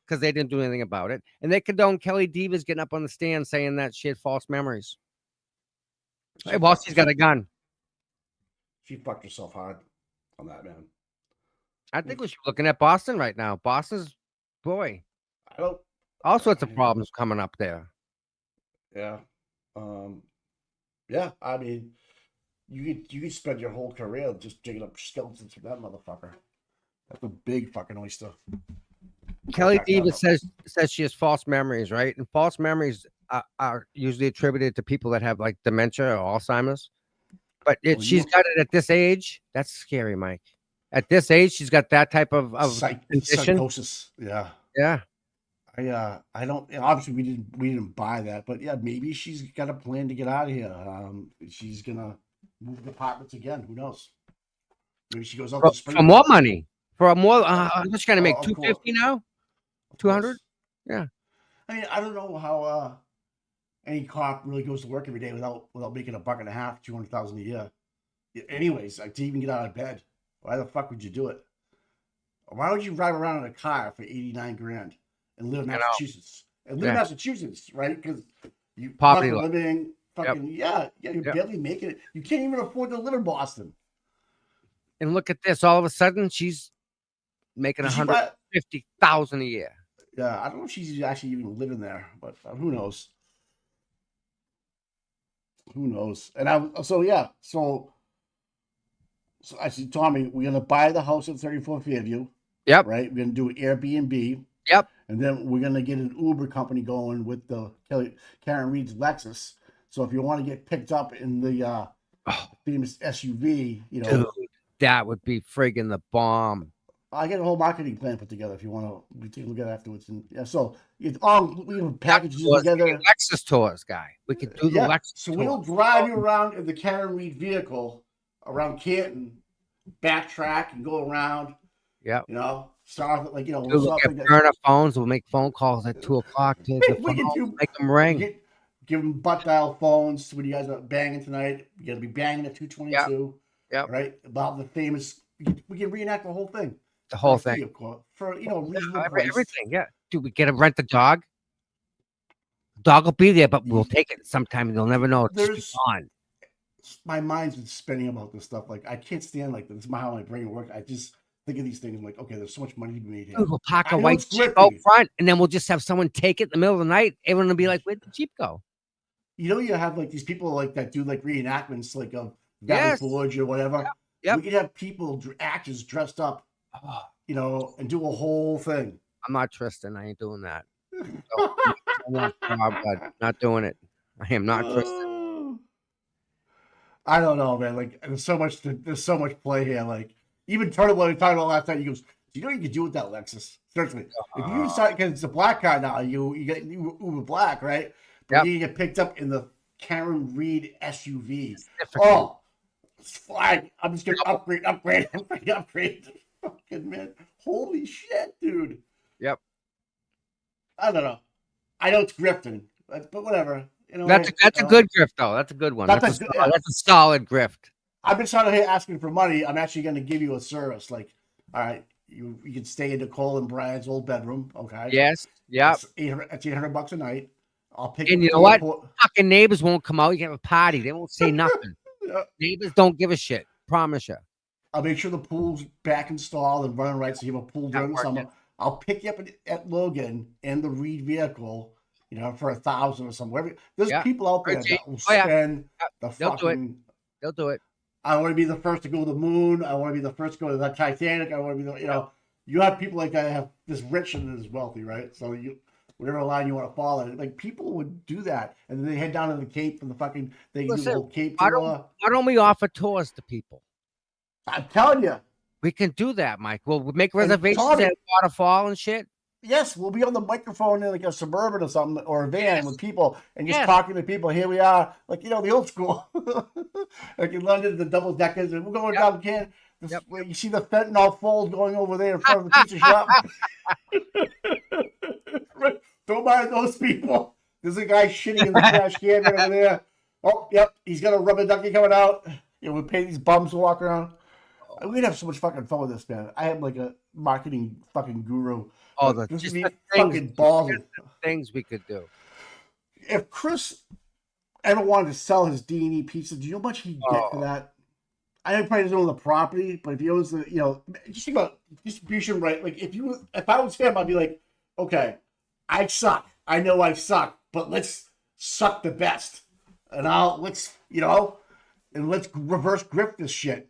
S3: because they didn't do anything about it, and they condone Kelly Divas getting up on the stand saying that she had false memories. Hey, well, she's got a gun.
S2: She fucked herself hard on that, man.
S3: I think we should be looking at Boston right now. Boston's, boy,
S2: I don't.
S3: all sorts of problems coming up there.
S2: Yeah. Yeah. I mean, you could spend your whole career just digging up skeletons from that motherfucker. That's a big fucking oyster.
S3: Kelly Diva says she has false memories, right? And false memories are usually attributed to people that have like dementia or Alzheimer's. But she's got it at this age. That's scary, Mike. At this age, she's got that type of condition.
S2: Psychosis. Yeah.
S3: Yeah.
S2: I don't. Obviously, we didn't buy that, but yeah, maybe she's got a plan to get out of here. She's gonna move departments again. Who knows? Maybe she goes out to spring
S3: for more money. For more, I'm just gonna make $250 now. 200. Yeah.
S2: I mean, I don't know how any cop really goes to work every day without making $1.50, 200,000 a year. Anyways, like to even get out of bed, why the fuck would you do it? Why would you drive around in a car for 89 grand and live in Massachusetts? And live in Massachusetts, right? Because you
S3: poverty
S2: living, fucking you're barely making it. You can't even afford to live in Boston.
S3: And look at this. All of a sudden, she's making $150,000 a year.
S2: Yeah, I don't know if she's actually even living there, but who knows? Who knows? And so I said, Tommy, we're gonna buy the house at 34 Fairview.
S3: Yep.
S2: Right. We're gonna do Airbnb.
S3: Yep.
S2: And then we're gonna get an Uber company going with the Karen Reed's Lexus. So if you want to get picked up in the famous SUV,
S3: dude, that would be friggin' the bomb.
S2: I get a whole marketing plan put together if you want to take a look at it afterwards. And yeah, so it's all we have packages together.
S3: Lexus tours, guy. We could do the Lexus.
S2: So we'll drive you around in the Karen Reed vehicle around Canton, backtrack and go around.
S3: Yeah.
S2: Start off like
S3: we'll burn our phones. We'll make phone calls at 2:00 to make them ring.
S2: Give them butt dial phones when you guys are banging tonight. You got to be banging at 222.
S3: Yeah.
S2: Right about the famous. We can reenact the whole thing.
S3: The whole thing.
S2: For reasonable price.
S3: Everything. Yeah. Dude, we get to rent the dog. Dog will be there, but we'll take it sometime. They'll never know it's on.
S2: My mind's been spinning about this stuff. Like I can't stand like this. This is how my brain works. I just think of these things. I'm like, okay, there's so much money to be made here.
S3: Dude, we'll park a white Jeep out front, and then we'll just have someone take it in the middle of the night. Everyone will be like, "Where'd the Jeep go?"
S2: You have like these people like that do like reenactments, like of Valley Forge or whatever.
S3: Yeah.
S2: We could have people, actors dressed up, and do a whole thing.
S3: I'm not Tristan. I ain't doing that. Not doing it. I am not Tristan.
S2: I don't know, man. Like, there's so much play here. Like, even Turtle, when we talked about last night, he goes, "Do you know what you could do with that Lexus? Seriously, if you decide, because it's a black car now, you get Uber Black, right? But you get picked up in the Karen Reed SUV. Oh, it's fine. I'm just gonna upgrade. Fucking man, holy shit, dude.
S3: Yep.
S2: I don't know. I know it's grifting, but whatever. You know,
S3: That's a good grift though. That's a good one.
S2: That's
S3: That's a solid grift.
S2: I've been trying to hit asking for money. I'm actually going to give you a service. Like, all right, you can stay in Nicole and Brian's old bedroom. Okay.
S3: Yes. Yeah.
S2: That's $800 a night. I'll pick
S3: And
S2: you
S3: you
S2: up
S3: know
S2: at the
S3: what?
S2: airport.
S3: Fucking neighbors won't come out. You can have a party. They won't say nothing.
S2: Yeah.
S3: Neighbors don't give a shit. Promise you.
S2: I'll make sure the pool's back installed and running right, so you have a pool during the summer. I'll pick you up at Logan in the Reed vehicle, you know, for $1,000 or something. Whatever. There's people out there that will spend the
S3: They'll
S2: fucking.
S3: They'll do it.
S2: I want to be the first to go to the moon. I want to be the first to go to the Titanic. I want to be the, you know, you have people like that have this rich and this wealthy, right? So you, whatever line you want to follow, like people would do that, and then they head down to the Cape for the fucking. They do the whole Cape tour.
S3: Why don't we offer tours to people?
S2: I'm telling you,
S3: we can do that, Mike. We'll make reservations at Waterfall and shit.
S2: Yes, we'll be on the microphone in like a Suburban or something, or a van with people, and just talking to people. Here we are, like, you know, the old school, like in London, the double deckers, and we're going down Canada. You see the fentanyl fold going over there in front of the pizza shop. Don't mind those people. There's a guy shitting in the trash can right over there. Oh, yep, he's got a rubber ducky coming out. You know, we pay these bums to walk around. We'd have so much fucking fun with this, man. I am like a marketing fucking guru.
S3: Oh,
S2: just the fucking ballsy
S3: things we could do.
S2: If Chris ever wanted to sell his D&E pizza, do you know how much he'd get for that? I know he probably doesn't own the property, but if he owns the, you know, just think about distribution, right? Like if I was him, I'd be like, okay, I suck. I know I suck, but let's suck the best, and let's reverse grip this shit.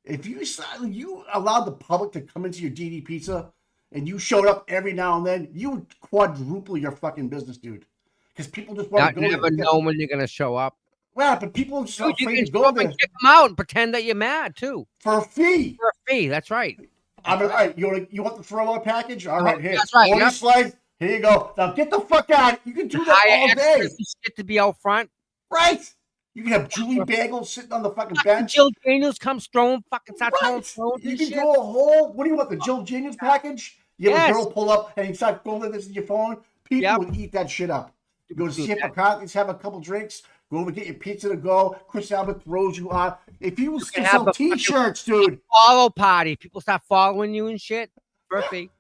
S2: If you allowed the public to come into your D&E pizza, and you showed up every now and then, you would quadruple your fucking business, dude. Because people just want to go.
S3: You never know when you're gonna show up.
S2: Yeah, but people are just afraid to go there.
S3: You can kick them out and pretend that you're mad too.
S2: For a fee.
S3: For a fee, that's right.
S2: All right, you want the throw-out package? All right, here.
S3: That's right.
S2: Yep. Slice. Here you go. Now get the fuck out. You can do that all day.
S3: Shit to be out front.
S2: Right. You can have Julie Bagel sitting on the fucking bench.
S3: Jill Daniels comes throwing start throwing
S2: You can throw a whole. What do you want? The Jill Daniels package? You have a girl pull up and you start going like this in your phone. People would eat that shit up. You go to Skip McCarthy's, have a couple drinks, go over get your pizza to go. Chris Albert throws you on. If you sell T-shirts, dude.
S3: Follow party. People start following you and shit. Perfect.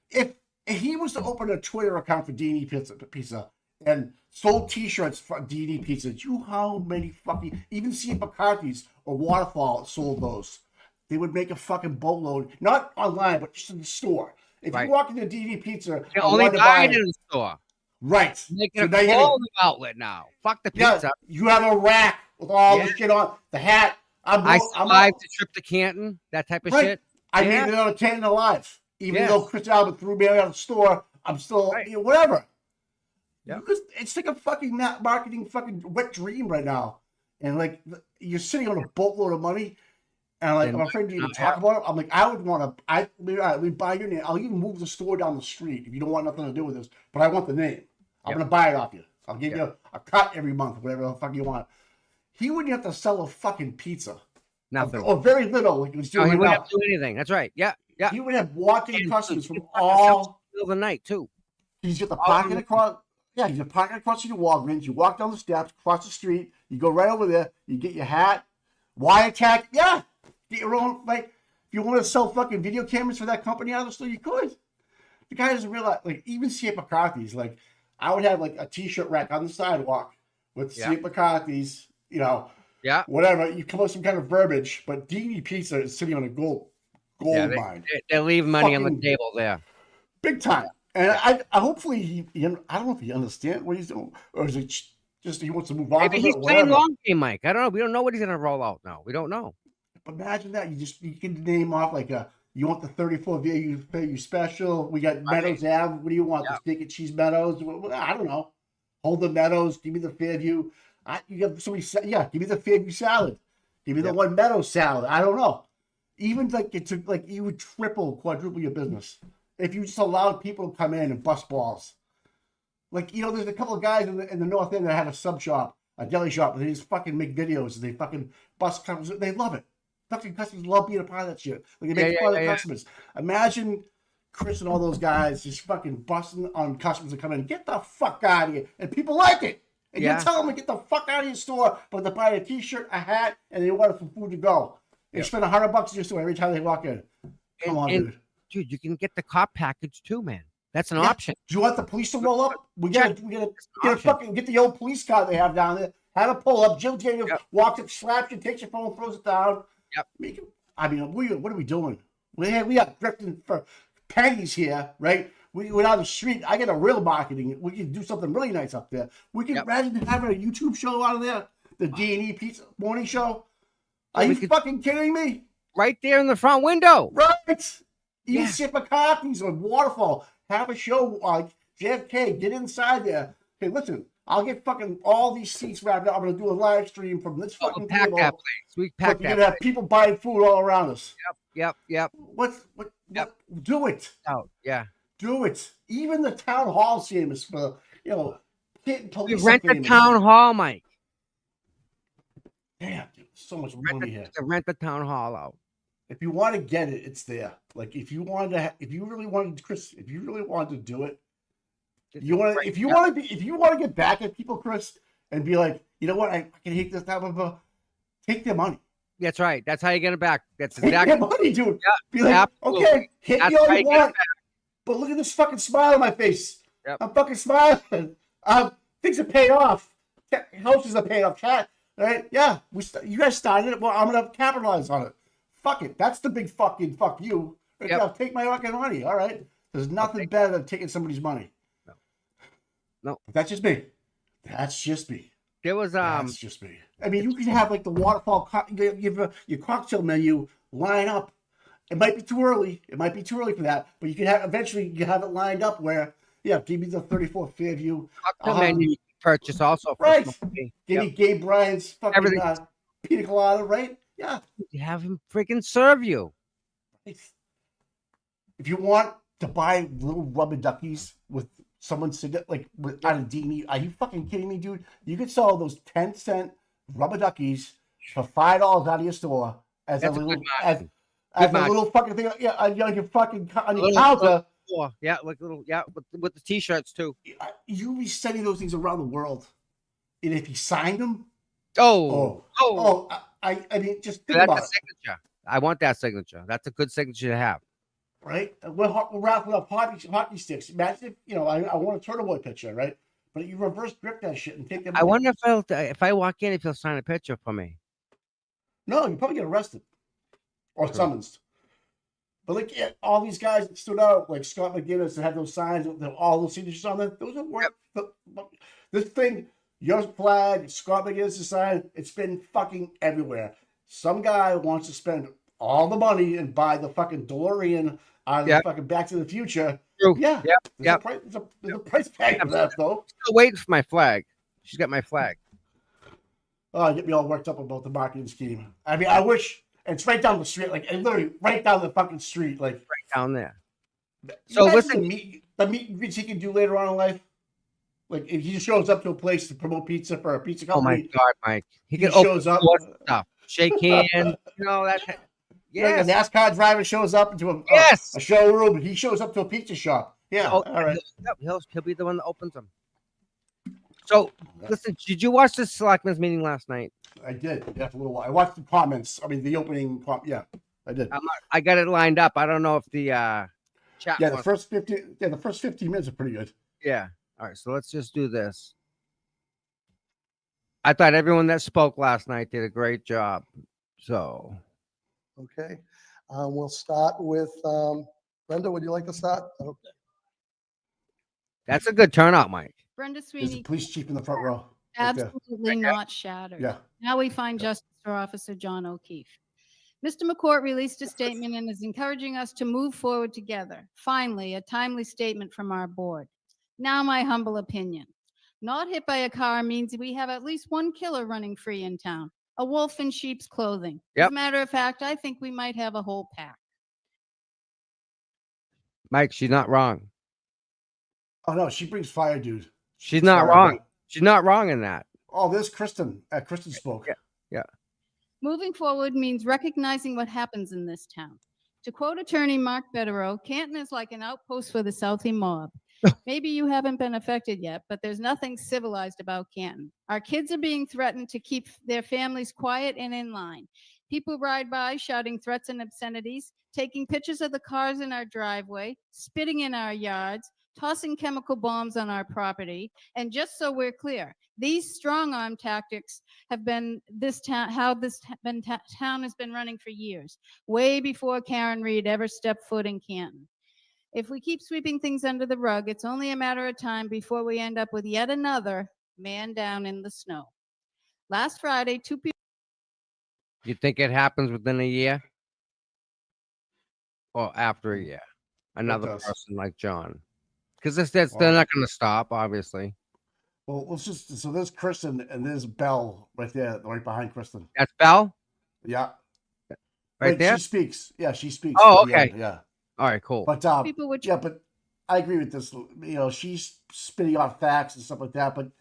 S2: If he was to open a Twitter account for D&E Pizza and sold T-shirts for D&E Pizza, do you know how many fucking, even Skip McCarthy's or Waterfall sold those? They would make a fucking boatload, not online, but just in the store. If you walk into D&E Pizza,
S3: you only buy it in the store.
S2: Right.
S3: Making a clothing outlet now. Fuck the pizza.
S2: Yeah, you have a rack with all the shit on, the hat.
S3: I survived the trip to Canton, that type of shit.
S2: I made it out of Canton alive. Even though Chris Albert threw me out of the store, I'm still, whatever. Yeah. It's like a fucking marketing fucking wet dream right now. And like, you're sitting on a boatload of money. And I'm afraid to even talk about it. I'm like, I would want to. We buy your name. I'll even move the store down the street if you don't want nothing to do with this. But I want the name. I'm gonna buy it off you. I'll give you a cut every month, whatever the fuck you want. He wouldn't have to sell a fucking pizza.
S3: Nothing.
S2: Or very little. Like he was doing.
S3: He wouldn't have to do anything. That's right. Yeah.
S2: He would have walking customers from all
S3: the night too.
S2: He's got the parking across. Yeah, he's parking across your Walgreens. You walk down the steps, cross the street. You go right over there. You get your hat. Wiretag. Yeah. Get your own, like, if you want to sell fucking video cameras for that company out of the store, you could. The guy doesn't realize, like, even C.F. McCarthy's, like, I would have, like, a T-shirt rack on the sidewalk with C.F. McCarthy's, you know, whatever. You come up with some kind of verbiage, but D&E Pizza is sitting on a gold mine.
S3: They leave money on the table there.
S2: Big time. And I hopefully, I don't know if he understands what he's doing, or is it just he wants to move on?
S3: Maybe he's playing long game, Mike. I don't know. We don't know what he's going to roll out now. We don't know.
S2: Imagine that. You can name off like you want the 34 VU special. We got Meadows Ave. What do you want? The steak and cheese Meadows? I don't know. Hold the Meadows. Give me the Fairview. You got somebody. Yeah, give me the Fairview salad. Give me the one Meadows salad. I don't know. Even like you would quadruple your business if you just allowed people to come in and bust balls. Like, you know, there's a couple of guys in the North End that had a sub shop, a deli shop, and they just fucking make videos and they fucking bust customers. They love it. Fucking customers love being a part of that shit. Like, they make fun of customers. Imagine Chris and all those guys just fucking busting on customers that come in. Get the fuck out of here. And people like it. And
S3: Yeah.
S2: you tell them to get the fuck out of your store, but to buy a T-shirt, a hat, and they want some food to go. They spend $100 in your store every time they walk in. Come on, dude.
S3: Dude, you can get the cop package too, man. That's an
S2: Yeah.
S3: option.
S2: Do you want the police to roll up? We gotta get the old police car they have down there. Have it pull up. Jim Daniels walks up, slaps you, takes your phone, throws it down.
S3: Yep.
S2: I mean, what are we doing? We are drifting for pennies here, right? We went on the street. I get a real marketing. We can do something really nice up there. We can rather than having a YouTube show out of there, the D&E Pizza Morning Show. Are you fucking kidding me?
S3: Right there in the front window.
S2: Right. Even Skip McCarthy's on Waterfall. Have a show like JFK. Get inside there. Hey, listen. I'll get fucking all these seats wrapped up. I'm gonna do a live stream from this fucking
S3: pack
S2: table.
S3: that place. We pack that.
S2: You're gonna have people buying food all around us.
S3: Yep.
S2: What? Do it.
S3: Oh, yeah.
S2: Do it. Even the town hall's famous for getting police.
S3: We rent the town hall, Mike.
S2: Damn, dude, so much money here.
S3: To rent the town hall out.
S2: If you want to get it, it's there. Like if you really wanted to do it, if you want to get back at people, Chris, and be like, you know what, I can hate this, blah, blah, blah. Take their money.
S3: That's right. That's how you get it back. That's
S2: exactly. Take their money, dude.
S3: Yeah,
S2: be like,
S3: absolutely.
S2: Okay, hit me all you want, but look at this fucking smile on my face.
S3: Yep.
S2: I'm fucking smiling. Things are paid off. Houses are paid off. Chat, right? Yeah, you guys started it. Well, I'm gonna capitalize on it. Fuck it. That's the big fucking fuck you. Right now, take my fucking money. All right. There's nothing better than taking somebody's money.
S3: No.
S2: That's just me. That's just me.
S3: There was
S2: That's just me. I mean, you can have like the waterfall. Your cocktail menu line up. It might be too early. It might be too early for that. But you can have eventually you have it lined up where give me the 34 Fairview
S3: cocktail menu purchase also.
S2: Right. Give me Gabe Bryant's fucking pina colada. Right. Yeah.
S3: You have him freaking serve you.
S2: If you want to buy little rubber duckies with someone sitting like out of D&E, are you fucking kidding me, dude? You could sell those 10-cent rubber duckies for $5 out of your store as a little fucking thing. Yeah, on your fucking on your counter.
S3: Yeah, like little with the t-shirts too.
S2: You be sending those things around the world, and if you signed them, I mean, just think about it.
S3: Signature. I want that signature. That's a good signature to have.
S2: Right? We're wrapping up hockey sticks. Imagine if, I want a Turtle Boy picture, right? But you reverse grip that shit and take them.
S3: I wonder if I walk in, if he'll sign a picture for me.
S2: No, you probably get arrested or summoned. But like all these guys that stood out, like Scott McGinnis, that had those signs with all those signatures on them, those are worth. This thing, your flag, Scott McGinnis' sign, it's been fucking everywhere. Some guy wants to spend all the money and buy the fucking DeLorean out of the fucking Back to the Future.
S3: True.
S2: Yeah. There's a price tag for that, though.
S3: Still waiting for my flag. She's got my flag.
S2: Oh, get me all worked up about the marketing scheme. I mean, I wish it's right down the street, like literally right down the fucking street, like
S3: right down there. So listen,
S2: the meet and greets he can do later on in life. Like if he shows up to a place to promote pizza for a pizza company.
S3: Oh my God, Mike! He shows up, stuff, shake hands, that.
S2: Yes. Like a NASCAR driver shows up into a showroom, and he shows up to a pizza shop. Yeah, all right.
S3: He'll be the one that opens them. So, listen, did you watch the Selectmen's meeting last night?
S2: I did. Yeah, for a little while. I watched the comments. I mean, the opening. Yeah, I did.
S3: I got it lined up. I don't know if the chat.
S2: Yeah, the first 15 minutes are pretty good.
S3: Yeah. All right. So let's just do this. I thought everyone that spoke last night did a great job. So.
S4: Okay. We'll start with Brenda. Would you like to start? Okay.
S3: That's a good turnout, Mike.
S5: Brenda
S2: There's
S5: Sweeney.
S2: the police chief in the front row.
S5: Absolutely not shattered.
S2: Yeah.
S5: Now we find Justice for Officer John O'Keefe. Mr. McCourt released a statement and is encouraging us to move forward together. Finally, a timely statement from our board. Now, my humble opinion. Not hit by a car means we have at least one killer running free in town. A wolf in sheep's clothing.
S3: Yep.
S5: As a matter of fact, I think we might have a whole pack.
S3: Mike, she's not wrong.
S2: Oh, no, she brings fire, dude.
S3: She's not wrong. She's not wrong in that.
S2: Oh, there's Kristen. Kristen spoke.
S3: Yeah.
S5: Moving forward means recognizing what happens in this town. To quote attorney Mark Betterow, Canton is like an outpost for the Southie mob. Maybe you haven't been affected yet, but there's nothing civilized about Canton. Our kids are being threatened to keep their families quiet and in line. People ride by shouting threats and obscenities, taking pictures of the cars in our driveway, spitting in our yards, tossing chemical bombs on our property. And just so we're clear, these strong arm tactics have been this town, how this town has been running for years, way before Karen Reed ever stepped foot in Canton. If we keep sweeping things under the rug, it's only a matter of time before we end up with yet another man down in the snow. Last Friday, 2 people.
S3: You think it happens within a year? Or after a year? Another
S2: does?
S3: person like John. Because they're not going to stop, obviously.
S2: Well, let's just, so there's Kristen and there's Belle right there, right behind Kristen.
S3: That's Belle?
S2: Yeah.
S3: Right
S2: Wait,
S3: there?
S2: She speaks. Yeah, she speaks.
S3: Oh,
S2: at the
S3: okay.
S2: end, yeah.
S3: All right, cool.
S2: But
S5: People would-
S2: yeah, but I agree with this. You know, she's spitting off facts and stuff like that, but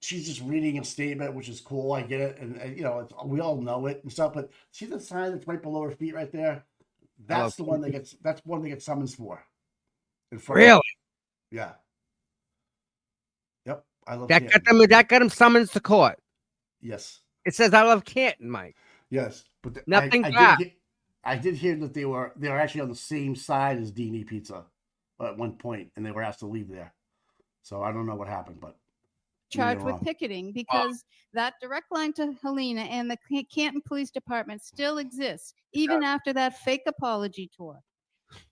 S2: she's just reading a statement, which is cool. I get it, and you know, we all know it and stuff. But see the sign that's right below her feet, right there. That's the one that gets. That's one that gets summons for.
S3: Really?
S2: Yeah. Yep. I love
S3: That
S2: Canton.
S3: got them summons to court.
S2: Yes.
S3: It says I love Canton, Mike.
S2: Yes, but
S3: Nothing
S2: I did hear that they were actually on the same side as D&E Pizza at one point, and they were asked to leave there. So I don't know what happened, but
S5: charged with picketing because that direct line to Helena and the Canton Police Department still exists, even after that fake apology tour.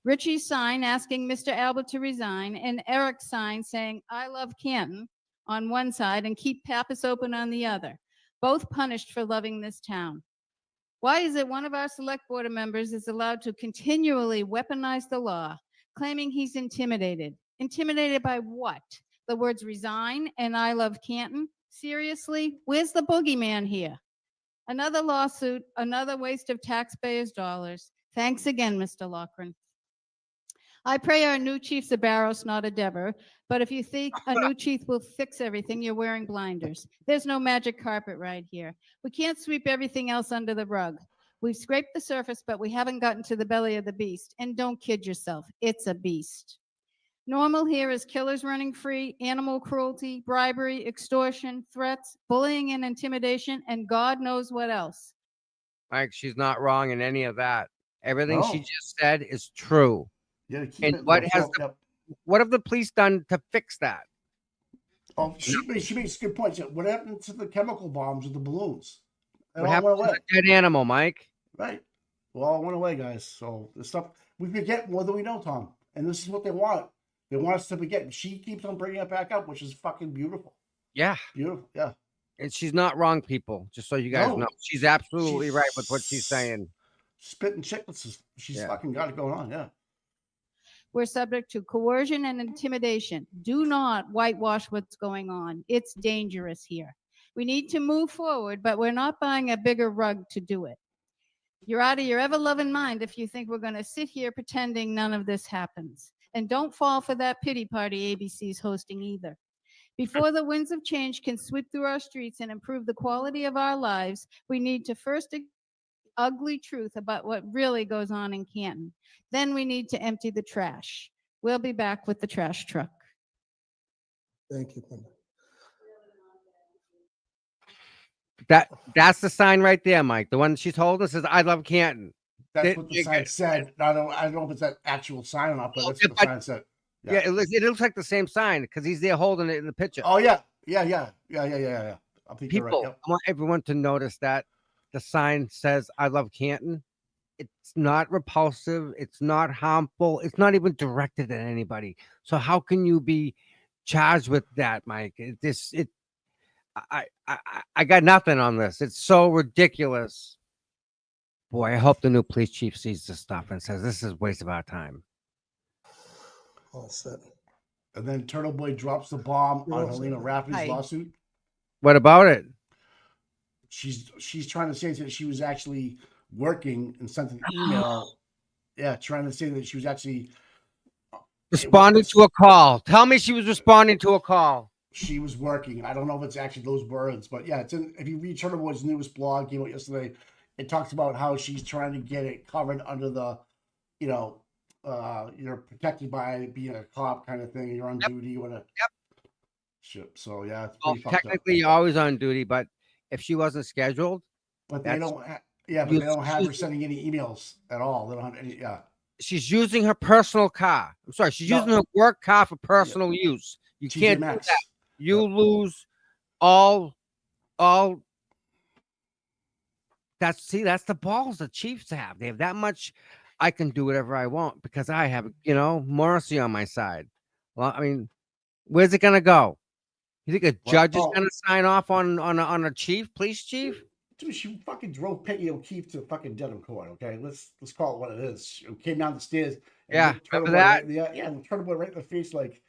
S5: Richie's sign asking Mr. Albert to resign, and Eric's sign saying, I love Canton on one side and keep Pappas open on the other, both punished for loving this town. Why is it one of our select board members is allowed to continually weaponize the law, claiming he's intimidated? Intimidated by what? The words resign and I love Canton? Seriously? Where's the boogeyman here? Another lawsuit, another waste of taxpayers' dollars. Thanks again, Mr. Loughran. I pray our new chief's a Barros, not a Deborah, but if you think a new chief will fix everything, you're wearing blinders. There's no magic carpet right here. We can't sweep everything else under the rug. We've scraped the surface, but we haven't gotten to the belly of the beast. And don't kid yourself, it's a beast. Normal here is killers running free, animal cruelty, bribery, extortion, threats, bullying and intimidation, and God knows what else.
S3: Mike, she's not wrong in any of that. Everything she
S2: No.
S3: just said is true.
S2: yeah, keep
S3: And
S2: it.
S3: what have the police done to fix that?
S2: Oh, she makes good points. What happened to the chemical bombs with the balloons? It
S3: What
S2: all
S3: happened
S2: went
S3: to
S2: away.
S3: the dead animal, Mike?
S2: Right. Well, all went away, guys. So the stuff we forget more than we know, Tom. And this is what they want. They want us to forget. She keeps on bringing it back up, which is fucking beautiful.
S3: Yeah.
S2: Beautiful. Yeah.
S3: And she's not wrong, people. Just so you guys
S2: No.
S3: know, she's absolutely right with what she's saying.
S2: Spitting chicklets. She's fucking got it going on. Yeah.
S5: We're subject to coercion and intimidation. Do not whitewash what's going on. It's dangerous here. We need to move forward, but we're not buying a bigger rug to do it. You're out of your ever-loving mind if you think we're going to sit here pretending none of this happens. And don't fall for that pity party ABC's hosting either. Before the winds of change can sweep through our streets and improve the quality of our lives, we need to first ugly truth about what really goes on in Canton. Then we need to empty the trash. We'll be back with the trash truck.
S4: Thank you, Linda.
S3: That's the sign right there, Mike. The one she's holding says "I love Canton."
S2: That's what the sign said. I don't know if it's that actual sign or not, but that's what the sign said.
S3: Yeah, it looks like the same sign because he's there holding it in the picture.
S2: Oh yeah. I think you're right.
S3: People,
S2: Yep.
S3: I want everyone to notice that the sign says "I love Canton." It's not repulsive. It's not harmful. It's not even directed at anybody. So how can you be charged with that, Mike? I got nothing on this. It's so ridiculous. Boy, I hope the new police chief sees this stuff and says this is a waste of our time.
S4: All set.
S2: And then Turtle Boy drops the bomb on Helena Rafferty's
S5: Hi.
S2: lawsuit.
S3: What about it?
S2: She's trying to say that she was actually working and sent an email. Yeah, trying to say that she was actually
S3: Responding to a call. Tell me she was responding to a call.
S2: She was working. I don't know if it's actually those words, but yeah, it's in. If you read Turtle Boy's newest blog, came out yesterday, it talks about how she's trying to get it covered under the, you're protected by being a cop kind of thing. You're on duty, whatever.
S3: Yep.
S2: Shit. So yeah, it's
S3: Well,
S2: pretty fucked up.
S3: technically, you're always on duty, but if she wasn't scheduled,
S2: But they
S3: that's
S2: don't. Yeah, but
S3: you.
S2: they don't have her sending any emails at all. They don't have any. Yeah.
S3: She's using her personal car. I'm sorry, she's using
S2: No.
S3: her work car for personal use. You
S2: TJ
S3: can't do
S2: Maxx.
S3: that. You
S2: Yep.
S3: lose all. That's the balls the Chiefs have. They have that much. I can do whatever I want because I have, Morrissey on my side. Well, I mean, where's it gonna go? You think a judge is gonna sign off on a police chief?
S2: Dude, she fucking drove Peggy O'Keefe to fucking Dedham Court. Okay, let's call it what it is. She came down the stairs. And
S3: Yeah, remember that?
S2: Turned boy right in the face, like,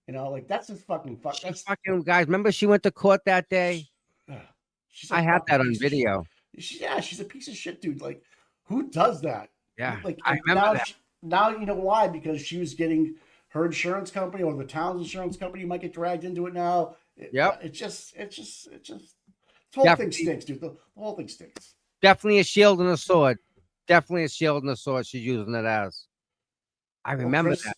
S2: like that's just fucking fuck.
S3: That's fucking guys. Remember she went to court that day?
S2: She's
S3: I had that on video.
S2: She's a piece of shit, dude. Like, who does that?
S3: Yeah,
S2: like
S3: I remember that.
S2: Now you know why? Because she was getting her insurance company or the town's insurance company might get dragged into it now.
S3: Yep.
S2: It's just. The whole thing stinks, dude. The whole thing stinks.
S3: Definitely a shield and a sword. Definitely a shield and a sword. She's using it as. I remember that.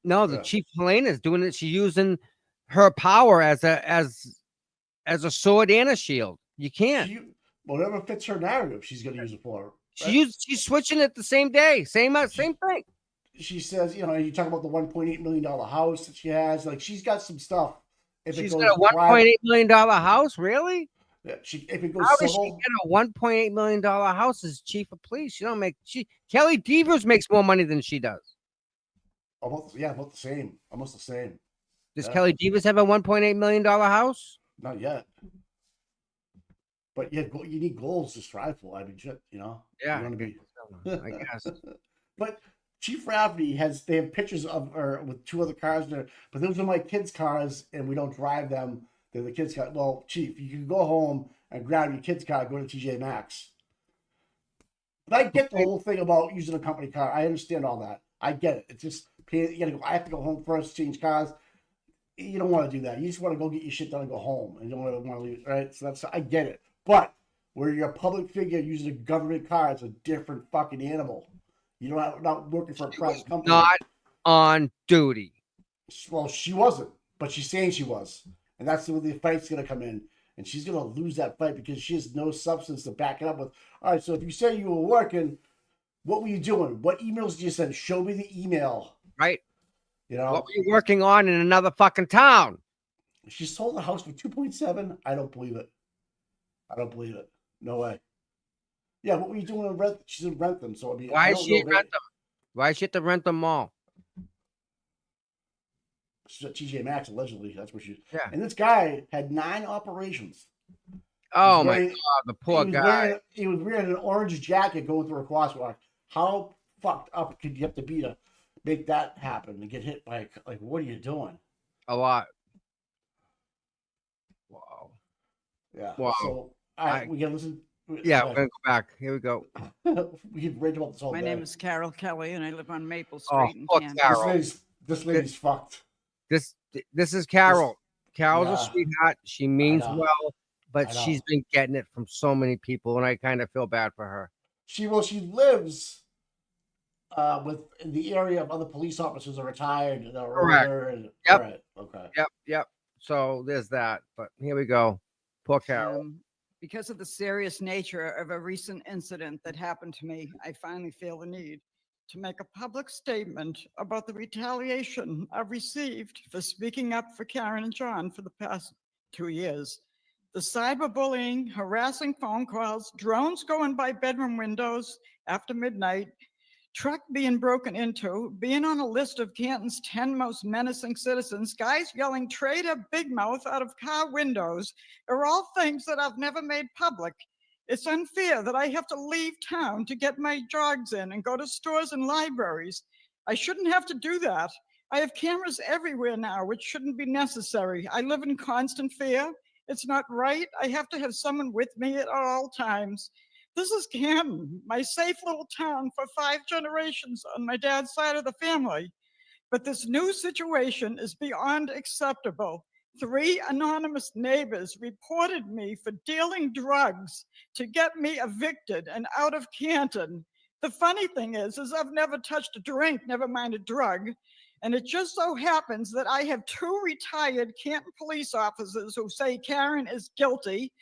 S3: No, the Chief Helena is doing it. She's using her power as a sword and a shield. You can't.
S2: Whatever fits her narrative, she's going to use it for.
S3: Right? She's switching it the same day. Same thing.
S2: She says, you talk about the $1.8 million house that she has. Like, she's got some stuff.
S3: She's got a $1.8 million house, really?
S2: Yeah, if it goes
S3: how
S2: civil,
S3: does she get a $1.8 million house as chief of police? Kelly Devers makes more money than she does.
S2: About the same. Almost the same.
S3: Does Kelly Devers have a $1.8 million house?
S2: Not yet. But you need goals to strive for. I mean, shit,
S3: Yeah.
S2: You want to be.
S3: I guess.
S2: But Chief Rafferty they have pictures of her with two other cars there. But those are my kids' cars, and we don't drive them. They're the kids' car. Well, Chief, you can go home and grab your kid's car, go to TJ Maxx. But I get the whole thing about using a company car. I understand all that. I get it. It's just I have to go home first, change cars. You don't want to do that. You just want to go get your shit done and go home. And you don't want to leave, right? So I get it. But where you're a public figure using a government car, it's a different fucking animal. You're not working for a private company.
S3: Not on duty.
S2: Well, she wasn't, but she's saying she was. And that's where the fight's going to come in. And she's going to lose that fight because she has no substance to back it up with. All right, so if you say you were working, what were you doing? What emails did you send? Show me the email.
S3: Right. What were you working on in another fucking town?
S2: She sold the house for 2.7. I don't believe it. No way. Yeah, what were you doing in rent? She's in Rentham, so I mean,
S3: why is she in Rentham? Why is she at the Rentham Mall?
S2: She's at TJ Maxx, allegedly. That's where she.
S3: Yeah.
S2: And this guy had 9 operations.
S3: Oh my God, the poor guy.
S2: He was wearing an orange jacket going through a crosswalk. How fucked up could you have to be to make that happen and get hit by like what are you doing?
S3: A lot. Wow.
S2: Yeah.
S3: Wow.
S2: So we can listen.
S3: Yeah, we're gonna go back. Here we go.
S2: We can rage about this all
S6: My
S2: day.
S6: name is Carol Kelly, and I live on Maple
S3: Oh,
S6: Street in
S3: fuck
S6: Canton.
S3: Carol.
S2: This lady's fucked.
S3: This is Carol. Carol's a sweetheart. She means
S2: know.
S3: well, but
S2: I know.
S3: she's been getting it from so many people, and I kind of feel bad for her.
S2: She lives in the area of other police officers are retired.
S3: Correct. Yep.
S2: Right. Okay.
S3: Yep. So there's that. But here we go. Poor Carol.
S6: Because of the serious nature of a recent incident that happened to me, I finally feel the need to make a public statement about the retaliation I've received for speaking up for Karen and John for the past 2 years. The cyberbullying, harassing phone calls, drones going by bedroom windows after midnight, truck being broken into, being on a list of Canton's 10 most menacing citizens, guys yelling traitor big mouth out of car windows are all things that I've never made public. It's unfair that I have to leave town to get my drugs in and go to stores and libraries. I shouldn't have to do that. I have cameras everywhere now, which shouldn't be necessary. I live in constant fear. It's not right. I have to have someone with me at all times. This is Canton, my safe little town for 5 generations on my dad's side of the family. But this new situation is beyond acceptable. 3 anonymous neighbors reported me for dealing drugs to get me evicted and out of Canton. The funny thing is I've never touched a drink, never mind a drug. And it just so happens that I have 2 retired Canton police officers who say Karen is guilty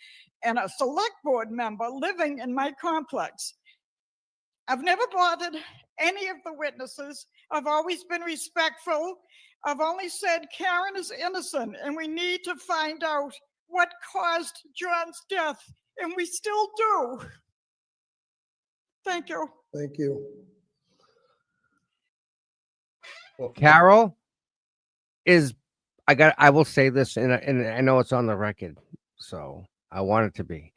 S6: and a select board member living in my complex. I've never bothered any of the witnesses. I've always been respectful. I've only said Karen is innocent and we need to find out what caused John's death, and we still do. Thank you.
S4: Thank you.
S2: Well,
S3: Carol is, I will say this, and I know it's on the record, so I want it to be.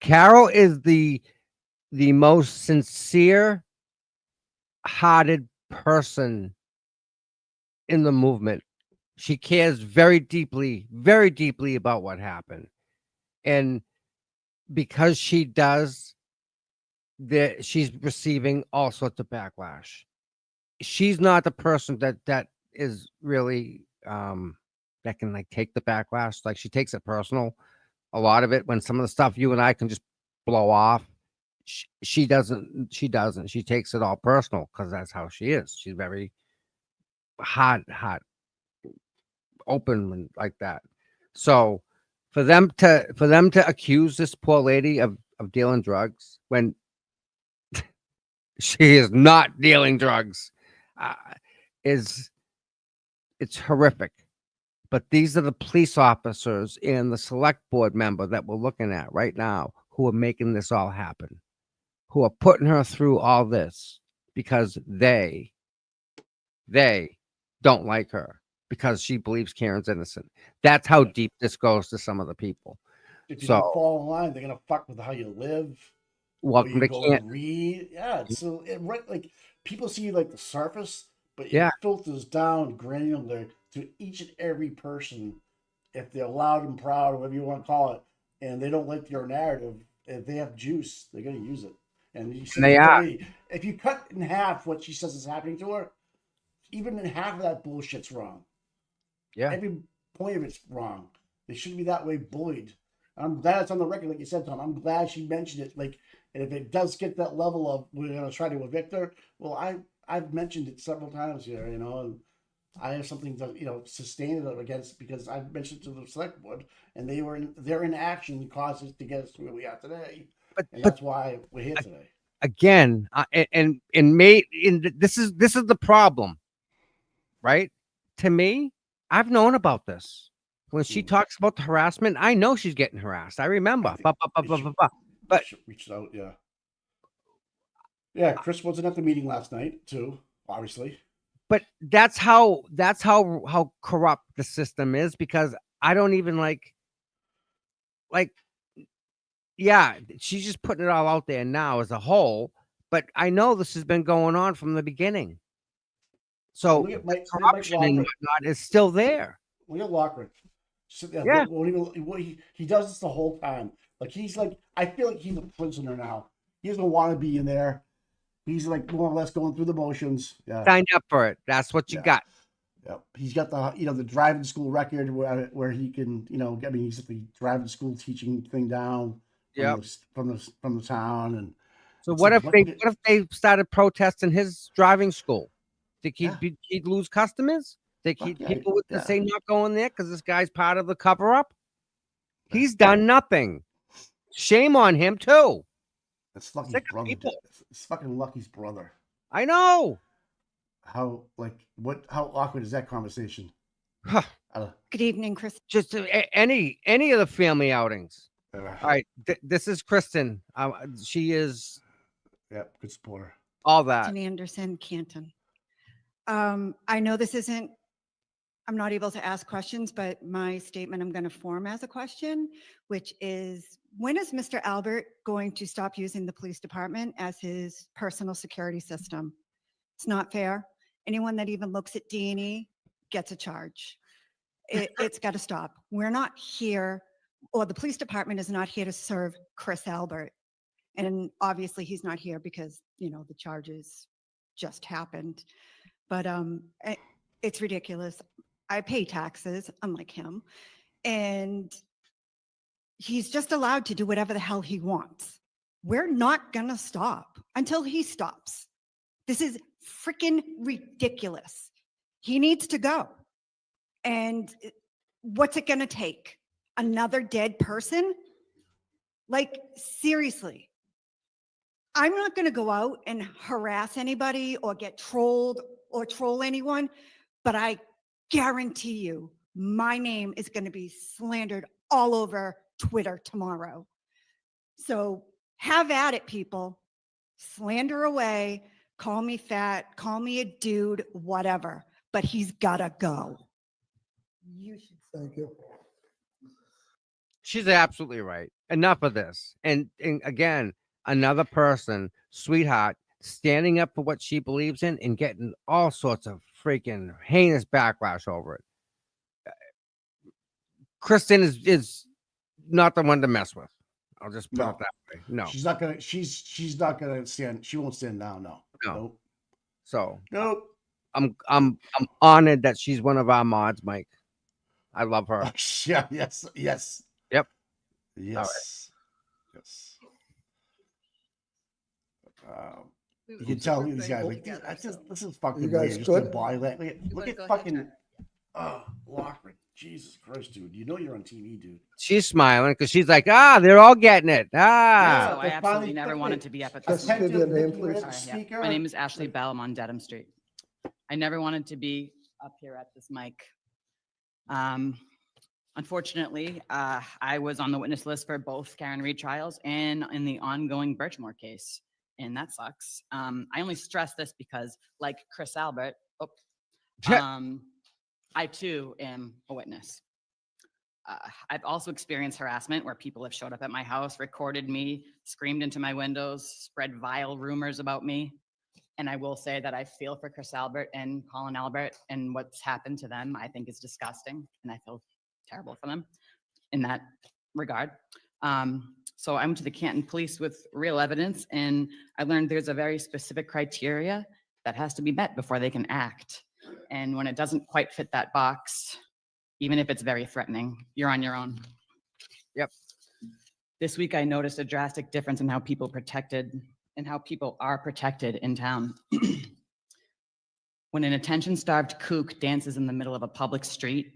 S3: Carol is the most sincere hearted person in the movement. She cares very deeply about what happened. And because she does, she's receiving all sorts of backlash. She's not the person that is really that can like take the backlash. Like she takes it personal. A lot of it, when some of the stuff you and I can just blow off, she doesn't. She takes it all personal because that's how she is. She's very hot, open and like that. So for them to accuse this poor lady of dealing drugs when she is not dealing drugs, it's horrific. But these are the police officers and the select board member that we're looking at right now who are making this all happen, who are putting her through all this because they don't like her because she believes Karen's innocent. That's how deep this goes to some of the people.
S2: if you
S3: So-
S2: don't fall in line, they're gonna fuck with how you live.
S3: Welcome
S2: where
S3: to
S2: you go
S3: Canton.
S2: and read. Yeah, so right, like people see like the surface, but
S3: Yeah.
S2: it filters down granular to each and every person. If they're loud and proud, or whatever you want to call it, and they don't like your narrative, if they have juice, they're gonna use it. And you see,
S3: They are.
S2: if you cut in half what she says is happening to her, even in half of that bullshit's wrong.
S3: Yeah.
S2: Every point of it's wrong. They shouldn't be that way bullied. I'm glad it's on the record, like you said, Tom. I'm glad she mentioned it. Like, and if it does get that level of we're gonna try to evict her, well, I've mentioned it several times here, and I have something to sustain it against because I've mentioned it to the select board, and their inaction caused us to get us to where we are today, and that's why we're here today.
S3: Again, this is the problem, right? To me, I've known about this. When she talks about the harassment, I know she's getting harassed. I remember. But
S2: Reached out, yeah. Yeah, Chris wasn't at the meeting last night, too, obviously.
S3: but that's how corrupt the system is, because I don't even like yeah, she's just putting it all out there now as a whole, but I know this has been going on from the beginning. So
S2: Look at Mike
S3: corruption and
S2: Lockwood.
S3: whatnot is still there.
S2: Look at Lockwood.
S3: Yeah.
S2: He does this the whole time. Like he's like, I feel like he's a prisoner now. He doesn't want to be in there. He's like more or less going through the motions. Yeah.
S3: Signed up for it. That's what you got.
S2: Yeah. He's got the driving school record where he can, he's at the driving school teaching thing down from the town. And
S3: so
S2: it's
S3: what
S2: like,
S3: if they started protesting his driving school? Think he'd lose customers? Think people would say not going there because this guy's part of the cover up? He's done nothing. Shame on him too.
S2: It's Lucky's
S3: Sick of
S2: brother.
S3: people.
S2: It's fucking Lucky's brother.
S3: I know.
S2: How awkward is that conversation?
S5: Good evening, Chris.
S3: Just any of the family outings. All right, this is Kristen. She is.
S2: Yep, good supporter.
S3: All that.
S5: Jenny Anderson, Canton. I know this isn't, I'm not able to ask questions, but my statement I'm going to form as a question, which is, when is Mr. Albert going to stop using the police department as his personal security system? It's not fair. Anyone that even looks at D&E gets a charge. It's got to stop. We're not here, or the police department is not here to serve Chris Albert. And obviously he's not here because, the charges just happened. But it's ridiculous. I pay taxes, unlike him. And he's just allowed to do whatever the hell he wants.
S7: we're not going to stop until he stops. This is freaking ridiculous. He needs to go. And what's it going to take? Another dead person? Like, seriously. I'm not going to go out and harass anybody or get trolled or troll anyone, but I guarantee you my name is going to be slandered all over Twitter tomorrow. So have at it, people. Slander away, call me fat, call me a dude, whatever, but he's gotta go. You should.
S4: Thank you.
S3: She's absolutely right. Enough of this. And again, another person, sweetheart, standing up for what she believes in and getting all sorts of freaking heinous backlash over it. Kristen is not the one to mess with. I'll just put
S2: No.
S3: it that way. No.
S2: She's not gonna. She's not gonna stand. She won't stand down. No.
S3: No.
S2: Nope.
S3: So
S2: Nope.
S3: I'm honored that she's one of our mods, Mike. I love her.
S2: Yeah. Yes. Yes.
S3: Yep.
S2: Yes. Yes.
S8: We
S2: You
S8: would
S2: can tell
S8: work
S2: these
S8: very
S2: guys
S8: well
S2: like
S8: together, so.
S2: this is fucking
S4: You guys
S2: weird. Just the
S4: good?
S2: body language.
S8: You
S2: Look
S8: wanna
S2: at
S8: go ahead,
S2: fucking
S8: Jack?
S2: Lockman. Jesus Christ, dude. You know you're on TV, dude.
S3: She's smiling because she's like, they're all getting it.
S2: Yeah.
S9: So
S2: they
S9: I
S2: finally
S9: absolutely never
S2: picked
S9: wanted
S2: it.
S9: to be up at
S4: Just
S9: this.
S4: give you a name,
S2: Attentive,
S4: please.
S9: Sorry, yeah.
S2: speaker.
S9: My name is Ashley Bell. I'm on Dedham Street. I never wanted to be up here at this mic. Unfortunately, I was on the witness list for both Karen Reed trials and in the ongoing Birchmore case, and that sucks. I only stress this because, like Chris Albert, I too am a witness. I've also experienced harassment where people have showed up at my house, recorded me, screamed into my windows, spread vile rumors about me. And I will say that I feel for Chris Albert and Colin Albert, and what's happened to them, I think is disgusting. And I feel terrible for them in that regard. So I went to the Canton Police with real evidence, and I learned there's a very specific criteria that has to be met before they can act. And when it doesn't quite fit that box, even if it's very threatening, you're on your own.
S3: Yep.
S9: This week, I noticed a drastic difference in how people are protected in town. When an attention-starved kook dances in the middle of a public street,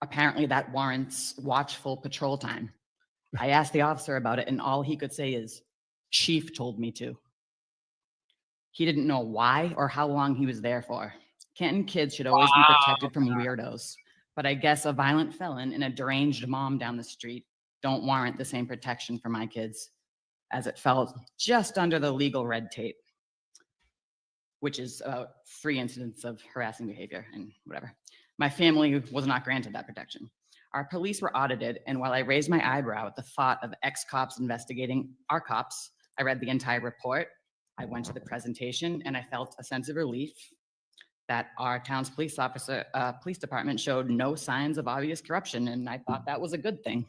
S9: apparently that warrants watchful patrol time. I asked the officer about it, and all he could say is, "Chief told me to." He didn't know why or how long he was there for. Canton kids should always be protected from weirdos, but I guess a violent felon and a deranged mom down the street don't warrant the same protection for my kids, as it fell just under the legal red tape, which is about 3 incidents of harassing behavior and whatever. My family was not granted that protection. Our police were audited, and while I raised my eyebrow at the thought of ex-cops investigating our cops, I read the entire report. I went to the presentation, and I felt a sense of relief that our town's police department showed no signs of obvious corruption, and I thought that was a good thing.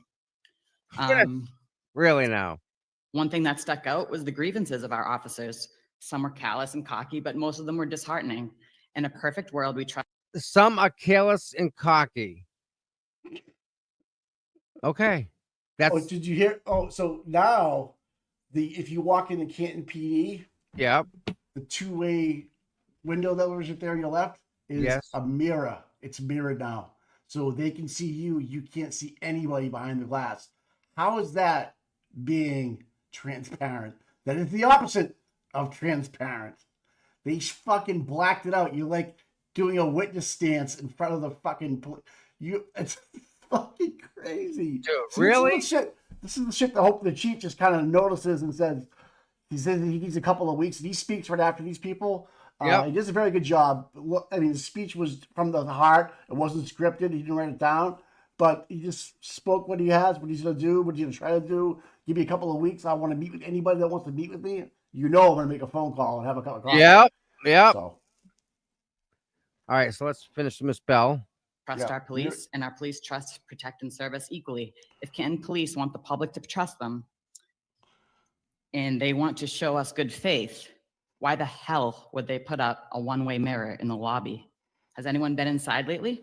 S3: Really now.
S9: One thing that stuck out was the grievances of our officers. Some were callous and cocky, but most of them were disheartening. In a perfect world, we try.
S3: Some are careless and cocky. Okay. That's
S2: Oh, did you hear? Oh, so now if you walk into Canton PD,
S3: yeah.
S2: the two-way window that was right there on your left is
S3: Yes.
S2: a mirror. It's mirrored now. So they can see you. You can't see anybody behind the glass. How is that being transparent? That is the opposite of transparent. They fucking blacked it out. You're like doing a witness stance in front of the fucking it's fucking crazy.
S3: Dude,
S2: See,
S3: really?
S2: This is the shit that hope the chief just kind of notices and says he needs a couple of weeks, and he speaks right after these people.
S3: Yep.
S2: He does a very good job. I mean, the speech was from the heart. It wasn't scripted. He didn't write it down, but he just spoke what he has, what he's going to do, what he's going to try to do. Give me a couple of weeks. I want to meet with anybody that wants to meet with me. You know, I'm going to make a phone call and have a cup of coffee.
S3: Yep.
S2: So,
S3: All right, so let's finish Miss Bell.
S9: Trust
S2: Yeah.
S9: our police, and our police trust, protect, and serve us equally. If Canton police want the public to trust them, and they want to show us good faith, why the hell would they put up a one-way mirror in the lobby? Has anyone been inside lately?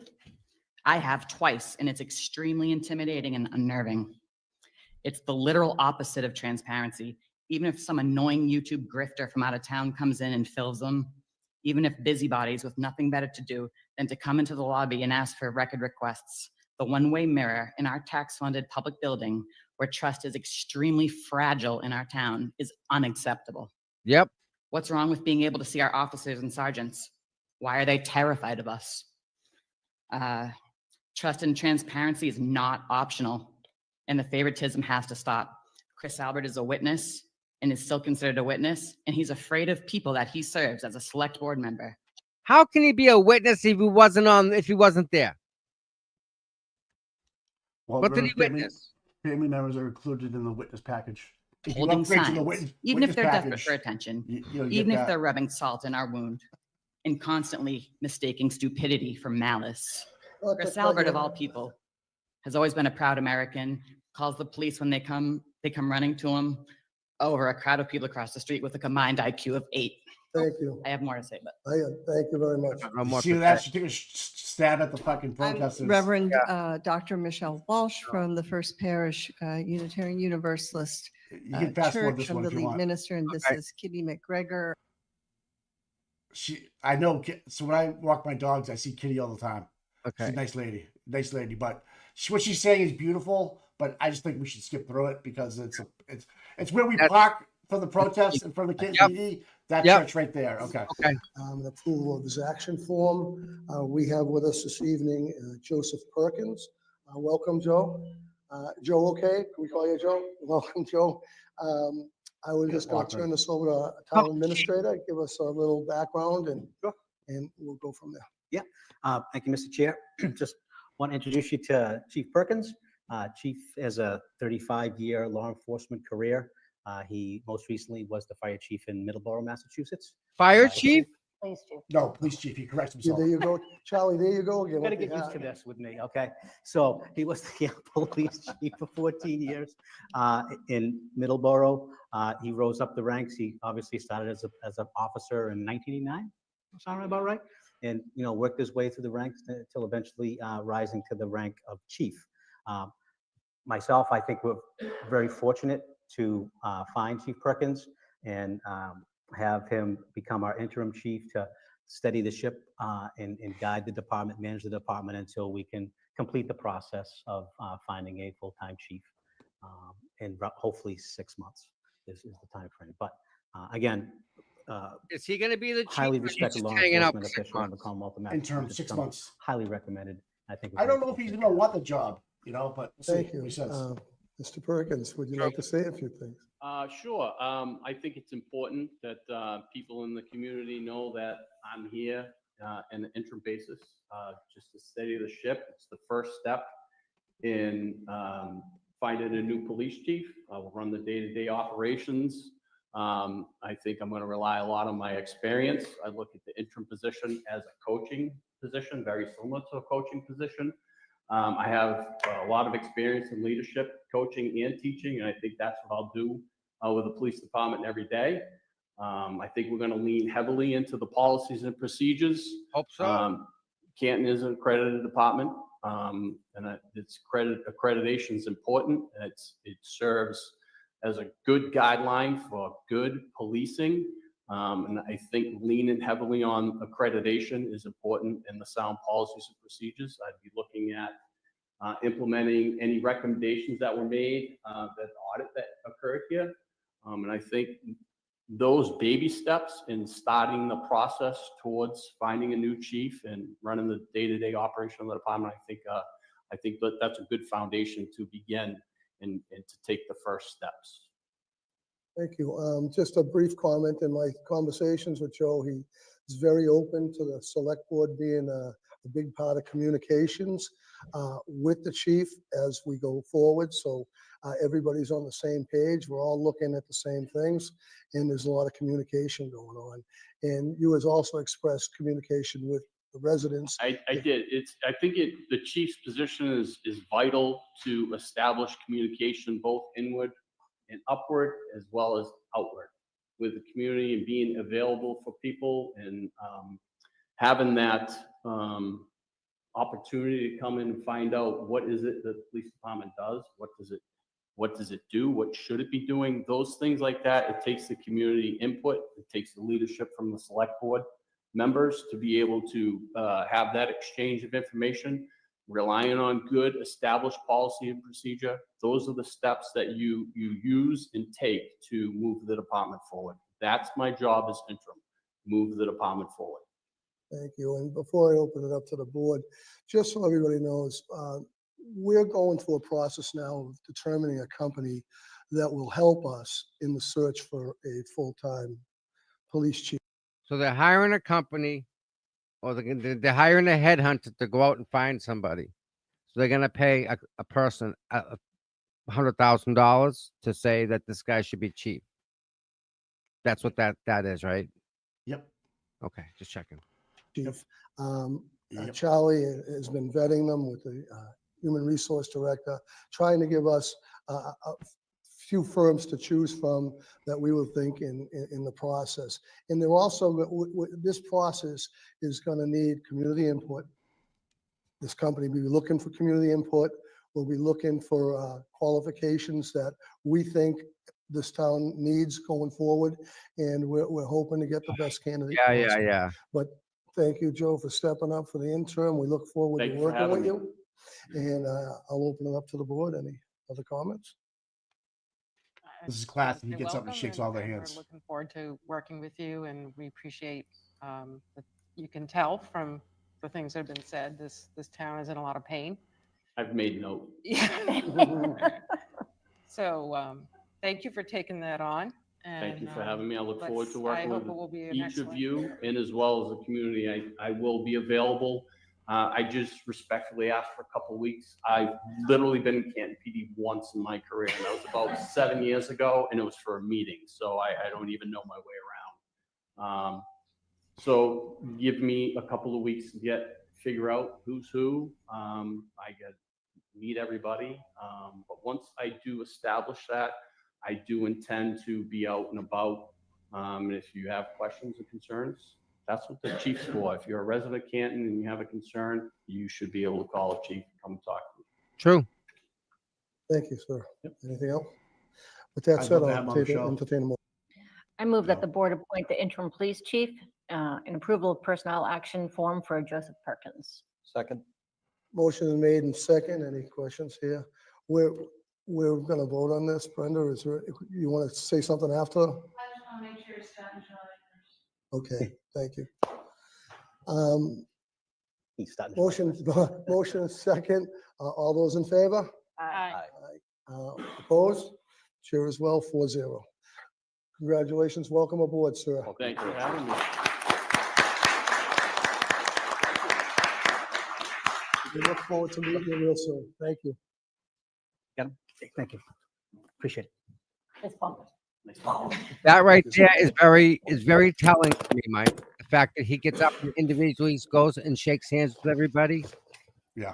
S9: I have twice, and it's extremely intimidating and unnerving. It's the literal opposite of transparency. Even if some annoying YouTube grifter from out of town comes in and fills them, even if busybodies with nothing better to do than to come into the lobby and ask for record requests, the one-way mirror in our tax-funded public building where trust is extremely fragile in our town is unacceptable.
S3: Yep.
S9: What's wrong with being able to see our officers and sergeants? Why are they terrified of us? Trust and transparency is not optional, and the favoritism has to stop. Chris Albert is a witness and is still considered a witness, and he's afraid of people that he serves as a select board member.
S3: How can he be a witness if he wasn't there?
S2: Well,
S3: What did he
S2: family,
S3: witness?
S2: family members are included in the witness package. If you
S9: Holding
S2: upgrade to the
S9: signs, even if
S2: witness
S9: they're desperate
S2: package,
S9: for attention,
S2: you get
S9: even if
S2: that.
S9: they're rubbing salt in our wound, and constantly mistaking stupidity for malice.
S4: Not to
S9: Chris
S4: cut
S9: Albert,
S4: you
S9: of all
S4: off.
S9: people, has always been a proud American, calls the police when they come running to him over a crowd of people across the street with a combined IQ of 8.
S4: Thank you.
S9: I have more to say, but
S4: Thank you very much.
S3: No more
S2: See
S3: to
S2: that?
S3: say.
S2: She took a stab at the fucking
S8: I'm
S2: protesters.
S8: Reverend Dr. Michelle Walsh from the First Parish Unitarian Universalist
S2: You can fast forward
S8: Church.
S2: this
S8: I'm
S2: one
S8: the
S2: if you
S8: lead
S2: want.
S8: minister, and this
S3: Okay.
S8: is Kitty McGregor.
S2: I know. So when I walk my dogs, I see Kitty all the time. She's
S3: Okay.
S2: a nice lady. But what she's saying is beautiful. But I just think we should skip through it because it's where we park for the protests and for the KPD. That
S3: Yep.
S2: church right there. Okay.
S3: Okay.
S4: The approval of this action form. We have with us this evening Joseph Perkins. Welcome, Joe. Joe, okay? Can we call you Joe? Welcome, Joe. I was just going to
S2: Awkward.
S4: turn this over to town administrator, give us a little background and we'll go from there.
S10: Thank you, Mr. Chair. Just want to introduce you to Chief Perkins. Chief has a 35-year law enforcement career. He most recently was the fire chief in Middleborough, Massachusetts.
S3: Fire chief?
S2: No, police chief. He corrects
S4: Yeah,
S2: himself.
S4: there you go, Charlie, there you go again.
S10: Got to
S4: with the
S10: get used to
S4: hat.
S10: this with me, okay? So he was the police chief for 14 years in Middleborough. He rose up the ranks. He obviously started as an officer in 1989. Sound about right? And worked his way through the ranks until eventually rising to the rank of chief. Myself, I think we're very fortunate to find Chief Perkins and have him become our interim chief to steady the ship and guide the department, manage the department until we can complete the process of finding a full-time chief in hopefully 6 months is the time frame. But again,
S3: Is he going to be the chief?
S10: highly
S3: or he's
S10: respected
S3: just
S10: law
S3: hanging out
S10: enforcement
S3: for 6
S10: official in the
S3: months?
S10: Commonwealth of
S2: Interim,
S10: Massachusetts.
S2: 6
S10: So
S2: months.
S10: highly recommended. I think.
S2: I don't know if he's gonna want the job, but we'll see
S4: Thank
S2: what
S4: you.
S2: he says.
S4: Mr. Perkins, would you like to say a few things?
S11: Sure. I think it's important that people in the community know that I'm here on an interim basis, just to steady the ship. It's the first step in finding a new police chief. I will run the day-to-day operations. I think I'm going to rely a lot on my experience. I look at the interim position as a coaching position, very similar to a coaching position. I have a lot of experience in leadership, coaching, and teaching, and I think that's what I'll do with the police department every day. I think we're going to lean heavily into the policies and procedures.
S3: Hope so.
S11: Canton is an accredited department, and its accreditation is important. It serves as a good guideline for good policing. And I think leaning heavily on accreditation is important in the sound policies and procedures. I'd be looking at implementing any recommendations that were made, that audit that occurred here. And I think those baby steps in starting the process towards finding a new chief and running the day-to-day operation of the department, I think that that's a good foundation to begin and to take the first steps.
S4: Thank you. Just a brief comment. In my conversations with Joe, he is very open to the select board being a big part of communications with the chief as we go forward. So everybody's on the same page. We're all looking at the same things, and there's a lot of communication going on. And you has also expressed communication with the residents.
S11: I did. I think the chief's position is vital to establish communication both inward and upward as well as outward with the community, and being available for people and having that opportunity to come in and find out what is it that the police department does, what does it What does it do? What should it be doing? Those things like that. It takes the community input. It takes the leadership from the select board members to be able to have that exchange of information, relying on good established policy and procedure. Those are the steps that you use and take to move the department forward. That's my job as interim, move the department forward.
S4: Thank you. And before I open it up to the board, just so everybody knows, we're going through a process now of determining a company that will help us in the search for a full-time police chief.
S3: So they're hiring a company, or they're hiring a headhunter to go out and find somebody. So they're gonna pay a person $100,000 to say that this guy should be chief. That's what that is, right?
S2: Yep.
S3: Okay, just checking.
S4: Chief.
S2: Yep.
S4: Charlie has been vetting them with the Human Resource Director, trying to give us a few firms to choose from that we will think in the process. And they're also, this process is going to need community input. This company will be looking for community input. We'll be looking for qualifications that we think this town needs going forward. And we're hoping to get the best candidate possible.
S3: Yeah.
S4: But thank you, Joe, for stepping up for the interim. We look forward
S11: Thank
S4: to
S11: you for
S4: working
S11: having
S4: with
S11: me.
S4: you. And I'll open it up to the board. Any other comments?
S2: This is classic. He
S12: You're
S2: gets up and
S12: welcome,
S2: shakes all their
S12: and
S2: hands.
S12: We're looking forward to working with you, and we appreciate that you can tell from the things that have been said, this town is in a lot of pain.
S11: I've made note.
S12: So thank you for taking that on.
S11: Thank you for
S12: and,
S11: having me. I look forward to
S12: I
S11: working
S12: hope it
S11: with
S12: will be an
S11: each of
S12: excellent-
S11: you and as well as the community. I will be available. I just respectfully asked for a couple of weeks. I've literally been in Canton PD once in my career, and that was about 7 years ago, and it was for a meeting. So I don't even know my way around. So give me a couple of weeks to figure out who's who. I get meet everybody. But once I do establish that, I do intend to be out and about. And if you have questions or concerns, that's what the chief's for. If you're a resident of Canton and you have a concern, you should be able to call a chief and come talk to me.
S3: True.
S4: Thank you, sir.
S11: Yep.
S4: Anything else? With that
S2: I'd
S4: said,
S2: love to have him
S4: I'll
S2: on the show.
S4: entertain a motion.
S13: I move
S2: No.
S13: that the board appoint the interim police chief, an approval of personnel action form for Joseph Perkins.
S10: Second.
S4: Motion is made and second. Any questions here? We're going to vote on this. Brenda, is there, you want to say something after?
S5: I just want to make sure Scott and Charlie first.
S4: Okay, thank you.
S10: He's starting.
S4: Motion second. All those in favor?
S12: Aye.
S4: Opposed? Chair as well, 4-0. Congratulations. Welcome aboard, sir.
S11: Well, thank you for having me.
S4: We look forward to meeting you real soon. Thank you.
S10: Thank you. Appreciate it.
S13: Ms. Plummer.
S3: That right there is very telling to me, Mike. The fact that he gets up and individually goes and shakes hands with everybody.
S2: Yeah.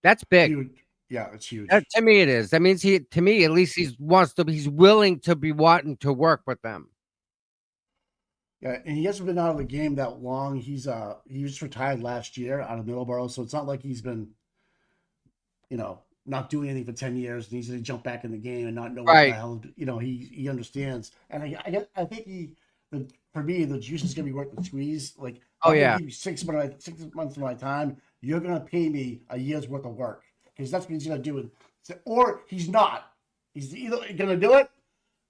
S3: That's big.
S2: Huge. Yeah, it's huge.
S3: To me, it is. That means to me, at least he's willing to be wanting to work with them.
S2: Yeah, and he hasn't been out of the game that long. He was retired last year out of Middleborough, so it's not like he's been, not doing anything for 10 years and he's going to jump back in the game and not know what the hell, he understands. And I think for me, the juice is going to be worth the squeeze. Like,
S3: oh,
S2: I'm
S3: yeah.
S2: gonna give you 6 months of my time. You're going to pay me a year's worth of work because that's what he's going to do. Or he's not. He's either going to do it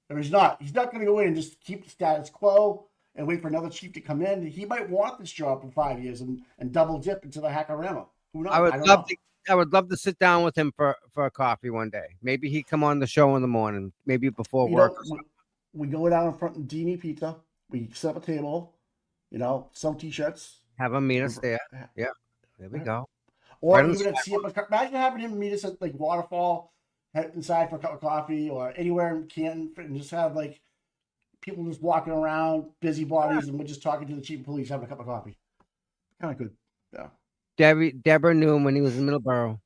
S2: or he's not. He's not going to go in and just keep the status quo and wait for another chief to come in. He might want this job for 5 years and double dip into the Hackarama. Who knows?
S3: I would love to sit down with him for a coffee one day. Maybe he'd come on the show in the morning, maybe before work.
S2: We go down in front of Dini Pizza. We set up a table, sell t-shirts.
S3: Have him meet us there. Yeah, there we go.
S2: Or even at imagine having him meet us at like Waterfall, head inside for a cup of coffee, or anywhere in Canton, and just have like people just walking around, busybodies, and we're just talking to the chief of police, having a cup of coffee. Kind of good. Yeah.
S3: Deborah knew him when he was in Middleborough.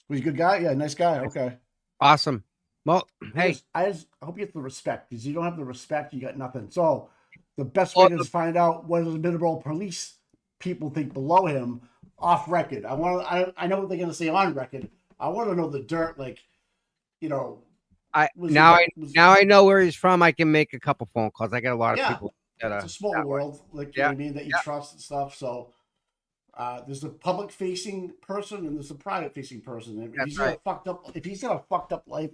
S2: Was he a good guy? Yeah, nice guy. Okay.
S3: Awesome. Well, hey.
S2: I hope you have the respect, because you don't have the respect, you got nothing. So the best way to find out what the Middleborough police people think below him off record. I know what they're going to say on record. I want to know the dirt, like you know,
S3: I
S2: was
S3: now I
S2: was
S3: now I know where he's from. I can make a couple phone calls. I got a lot of
S2: yeah,
S3: people that
S2: it's
S3: are
S2: a small
S3: that way.
S2: world, like you
S3: Yeah,
S2: know what I mean, that you
S3: yeah,
S2: trust and stuff. So there's a public facing person and there's a private facing person. If
S3: that's
S2: he's got
S3: right.
S2: a fucked up, if he's got a fucked up life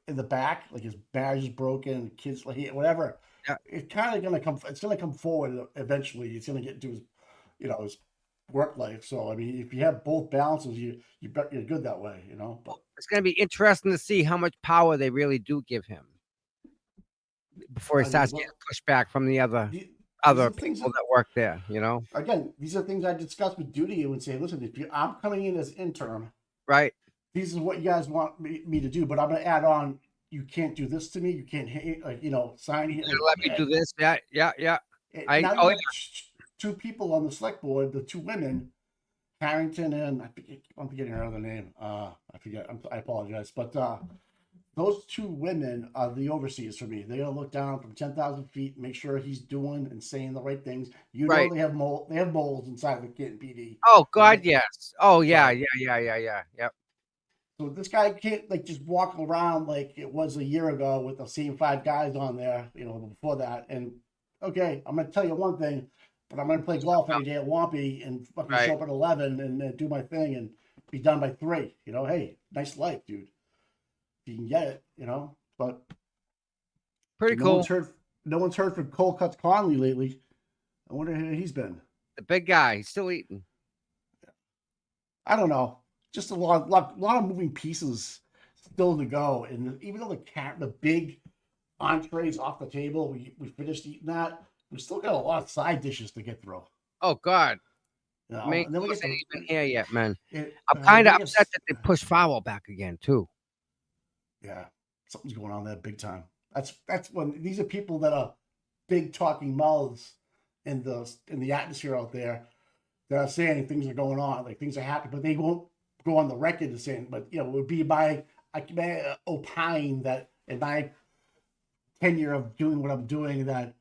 S2: in the back, like his marriage is broken, kids, like whatever,
S3: Yeah.
S2: it's kind of gonna come. It's gonna come forward eventually. It's gonna get to his, his work life. So I mean, if you have both balances, you're good that way, But
S3: It's going to be interesting to see how much power they really do give him before he
S2: I mean,
S3: starts getting pushback from the
S2: these
S3: other
S2: are things
S3: people
S2: that
S3: that work there.
S2: again, these are things I discussed with Duty and would say, listen, if I'm coming in as interim,
S3: Right?
S2: these is what you guys want me to do, but I'm gonna add on. You can't do this to me. You can't, sign here.
S3: You're gonna let me do this? Yeah, yeah, yeah.
S2: Now you
S3: Oh,
S2: got two people on the select board, the two women, Harrington and I'm forgetting her other name. I forget. I apologize, but those two women are the overseers for me. They're gonna look down from 10,000 feet, make sure he's doing and saying the right things.
S3: right.
S2: They have They have moles inside of the Canton PD.
S3: Oh God, yes. Oh yeah,
S2: So,
S3: yeah. Yep.
S2: so this guy can't like just walk around like it was a year ago with the same five guys on there, before that. And okay, I'm gonna tell you one thing, but I'm gonna play golf every day at Wampy and fucking
S3: Right.
S2: show up at 11 and do my thing and be done by 3. Hey, nice life, dude. If you can get it, But
S3: Pretty
S2: no
S3: cool.
S2: one's heard from Cole Cuts Conley lately. I wonder where he's been.
S3: The big guy, he's still eating.
S2: I don't know. Just a lot of moving pieces still to go. And even though the big entrees off the table, we finished eating that, we still got a lot of side dishes to get through.
S3: Oh God.
S2: And then we get
S3: Ain't even here yet, man.
S2: it,
S3: I'm kind of
S2: then we
S3: upset
S2: get-
S3: that they pushed Fowl back again too.
S2: Yeah, something's going on there big time. That's when these are people that are big talking mouths in the atmosphere out there that are saying things are going on, like things are happening, but they won't go on the record to saying. But it would be I can opine that in my tenure of doing what I'm doing that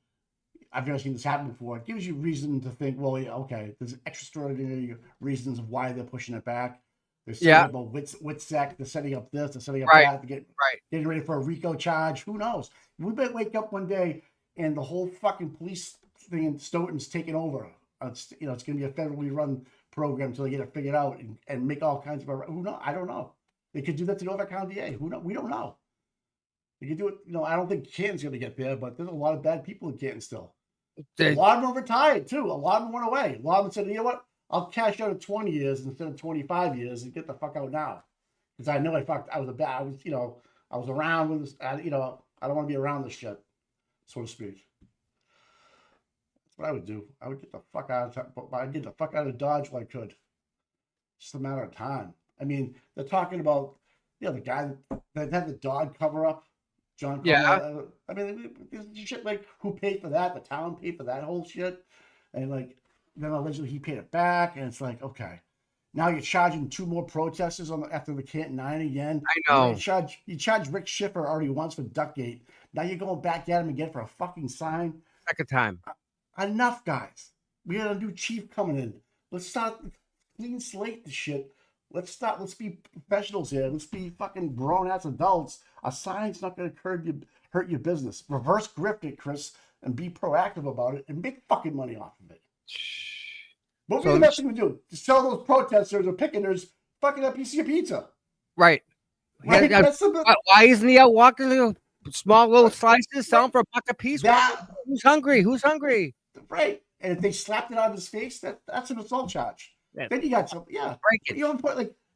S2: I've never seen this happen before. It gives you reason to think, well, yeah, okay, there's extraordinary reasons of why they're pushing it back. They're setting up a WITSEC, they're setting up this, they're setting up that, getting ready for a RICO charge. Who knows? We might wake up one day and the whole fucking police thing in Stoughton's taking over. It's going to be a federally run program until they get it figured out and make all kinds of, who knows? I don't know. They could do that to Norfolk County DA. Who knows? We don't know. They could do it. I don't think Canton's going to get there, but there's a lot of bad people in Canton still. A lot of them retired too. A lot of them went away. A lot of them said, you know what? I'll cash out at 20 years instead of 25 years and get the fuck out now. Because I know I was around when this, I don't want to be around this shit, so to speak. That's what I would do. I would get the fuck out I'd get the fuck out of Dodge when I could. Just a matter of time. I mean, they're talking about, the guy that had the dog cover up. John,
S3: yeah.
S2: I mean, shit like who paid for that? The town paid for that whole shit, and like then allegedly he paid it back, and it's like okay, now you're charging 2 more protesters after the Canton 9 again.
S3: I know.
S2: You charged Rick Schiffer already once for Duckgate. Now you're going back at him again for a fucking sign.
S3: Second time.
S2: Enough, guys. We got a new chief coming in. Let's start clean slate the shit. Let's be professionals here. Let's be fucking grown-ass adults. A sign's not going to hurt your business. Reverse grift it, Chris, and be proactive about it and make fucking money off of it. What would be the best thing to do? To sell those protesters or picketers fucking a piece of your pizza.
S3: Right.
S2: Right?
S3: Yeah, why isn't he out walking small little slices, selling for $1 a piece? Who's hungry? Who's hungry?
S2: Right. And if they slapped it out of his face, that's an assault charge.
S3: Yeah.
S2: Then you got some,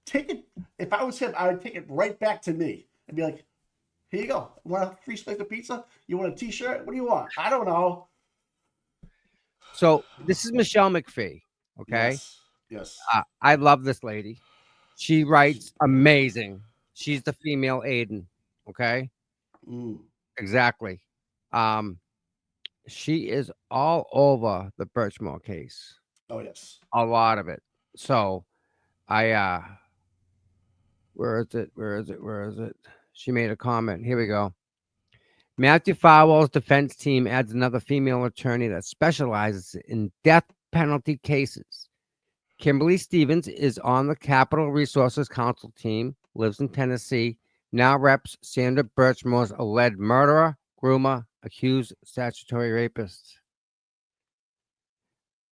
S2: take it. If I was him, I would take it right back to me and be like, here you go. You want a free slice of pizza? You want a t-shirt? What do you want? I don't know.
S3: So this is Michelle McPhee. Okay.
S2: Yes.
S3: I love this lady. She writes amazing. She's the female Aiden. Okay. Exactly. She is all over the Birchmore case.
S2: Oh yes.
S3: A lot of it. So where is it? She made a comment. Here we go. Matthew Farwell's defense team adds another female attorney that specializes in death penalty cases. Kimberly Stevens is on the Capital Resources Council team, lives in Tennessee, now reps Sandra Birchmore's alleged murderer, groomer, accused statutory rapist.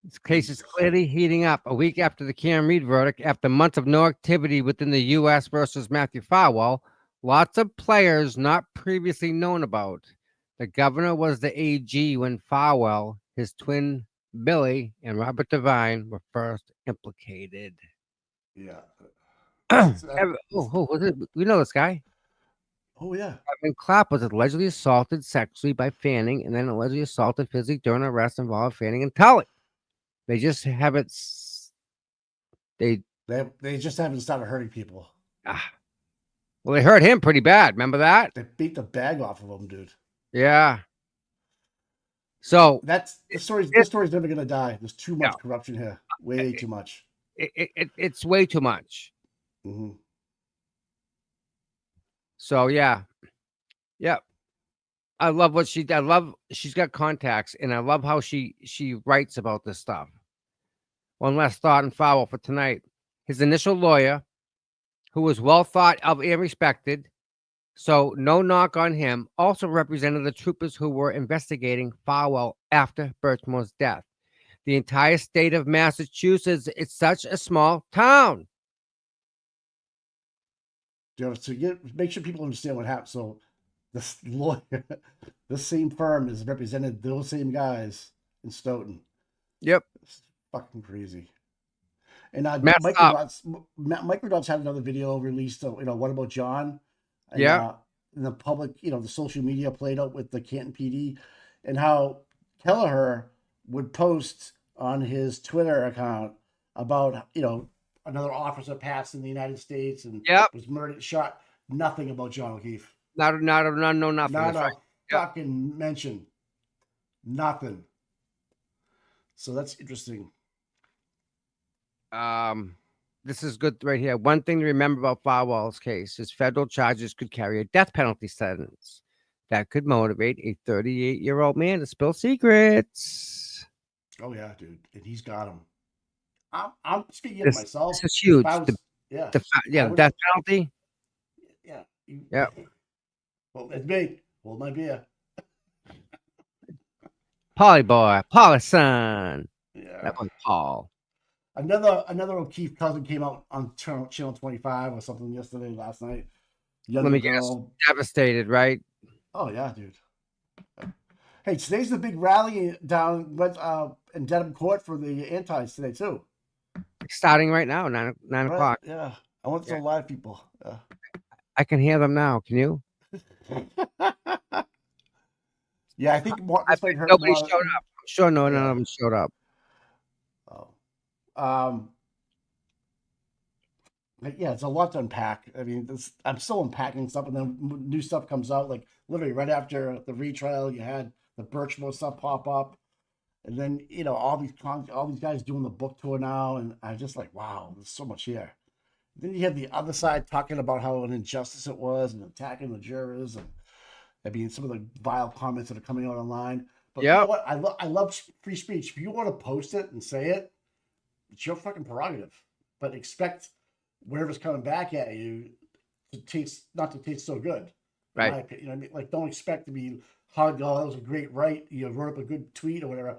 S3: This case is clearly heating up a week after the Karen Reed verdict. After months of no activity within the U.S. versus Matthew Farwell, lots of players not previously known about. The governor was the AG when Farwell, his twin Billy, and Robert Devine were first implicated.
S2: Yeah.
S3: We know this guy.
S2: Oh yeah.
S3: Kevin Clapp was allegedly assaulted sexually by Fanning and then allegedly assaulted physically during an arrest involving Fanning and Tully. They just haven't. They
S2: just haven't started hurting people.
S3: Well, they hurt him pretty bad. Remember that?
S2: They beat the bag off of him, dude.
S3: Yeah. So
S2: this story's never gonna die. There's too much corruption here. Way too much.
S3: It's way too much.
S2: Mm-hmm.
S3: So yeah. I love what she. I love she's got contacts, and I love how she writes about this stuff. One last thought and Farwell for tonight. His initial lawyer, who was well thought of and respected, so no knock on him, also represented the troopers who were investigating Farwell after Birchmore's death. The entire state of Massachusetts, it's such a small town.
S2: Make sure people understand what happened. So this lawyer, this same firm has represented those same guys in Stoughton.
S3: Yep.
S2: It's fucking crazy. And Mike Dots had another video released. What about John? And,
S3: yeah.
S2: And the public, the social media played out with the Canton PD, and how Kelleher would post on his Twitter account about another officer passed in the United States and was murdered, shot. Nothing about John O'Keefe.
S3: Nothing.
S2: Not a fucking mention. Nothing. So that's interesting.
S3: This is good right here. One thing to remember about Farwell's case is federal charges could carry a death penalty sentence that could motivate a 38-year-old man to spill secrets.
S2: Oh yeah, dude, and he's got them. I'm speaking of myself.
S3: This is huge.
S2: The
S3: death penalty.
S2: Yeah. Well, it's me. Hold my beer.
S3: Polly boy, Polly son.
S2: Yeah.
S3: That was Paul.
S2: Another O'Keefe cousin came out on Channel 25 or something last night.
S3: Let me guess. Devastated, right?
S2: Oh yeah, dude. Hey, today's the big rally down in Dedham Court for the antis today too.
S3: Starting right now, 9 o'clock.
S2: Yeah, I want some live people.
S3: I can hear them now. Can you?
S2: Yeah, I think
S3: nobody showed up. I'm sure none of them showed up.
S2: It's a lot to unpack. I mean, I'm still unpacking stuff, and then new stuff comes out. Like literally right after the retrial, you had the Birchmore stuff pop up, and then all these guys doing the book tour now, and I'm just like, wow, there's so much here. Then you have the other side talking about how an injustice it was and attacking the jurors, and I mean some of the vile comments that are coming out online. But you know what? I love free speech. If you want to post it and say it, it's your fucking prerogative. But expect whatever's coming back at you not to taste so good.
S3: Right.
S2: In my opinion. I mean, like, don't expect to be hugged. Oh, that was a great write. You wrote up a good tweet or whatever.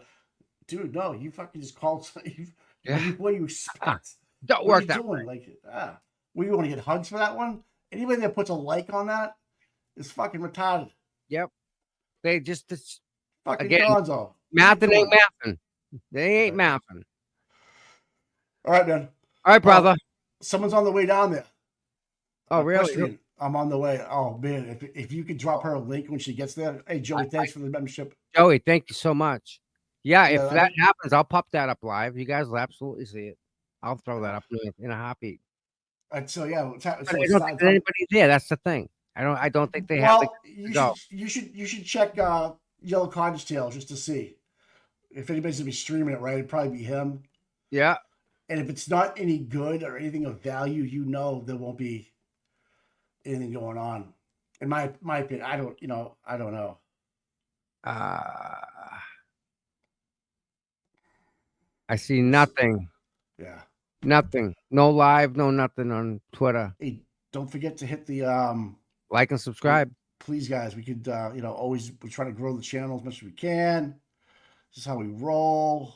S2: Dude, no, you fucking just called. What do you expect?
S3: Don't work that way.
S2: Like, you want to get hugs for that one? Anybody that puts a like on that is fucking retarded.
S3: Yep. They just
S2: fucking
S3: again,
S2: gonzo.
S3: Mathing ain't mathing. They ain't mathing.
S2: All right, man.
S3: All right, brother.
S2: Someone's on the way down there.
S3: Oh, really?
S2: I'm on the way. Oh, man. If you could drop her a link when she gets there. Hey, Joey, thanks for the membership.
S3: Joey, thank you so much. Yeah, if that happens, I'll pop that up live. You guys will absolutely see it. I'll throw that up in a heartbeat.
S2: So yeah,
S3: I don't think anybody's there. That's the thing. I don't think they have.
S2: You should check Yellow Cottage Tail just to see if anybody's gonna be streaming it. Right, it'd probably be him.
S3: Yeah.
S2: And if it's not any good or anything of value, there won't be anything going on. In my opinion, I don't know.
S3: I see nothing.
S2: Yeah.
S3: Nothing. No live, no nothing on Twitter.
S2: Hey, don't forget to hit the
S3: Like and subscribe.
S2: Please, guys, we could, always, we're trying to grow the channel as much as we can. This is how we roll.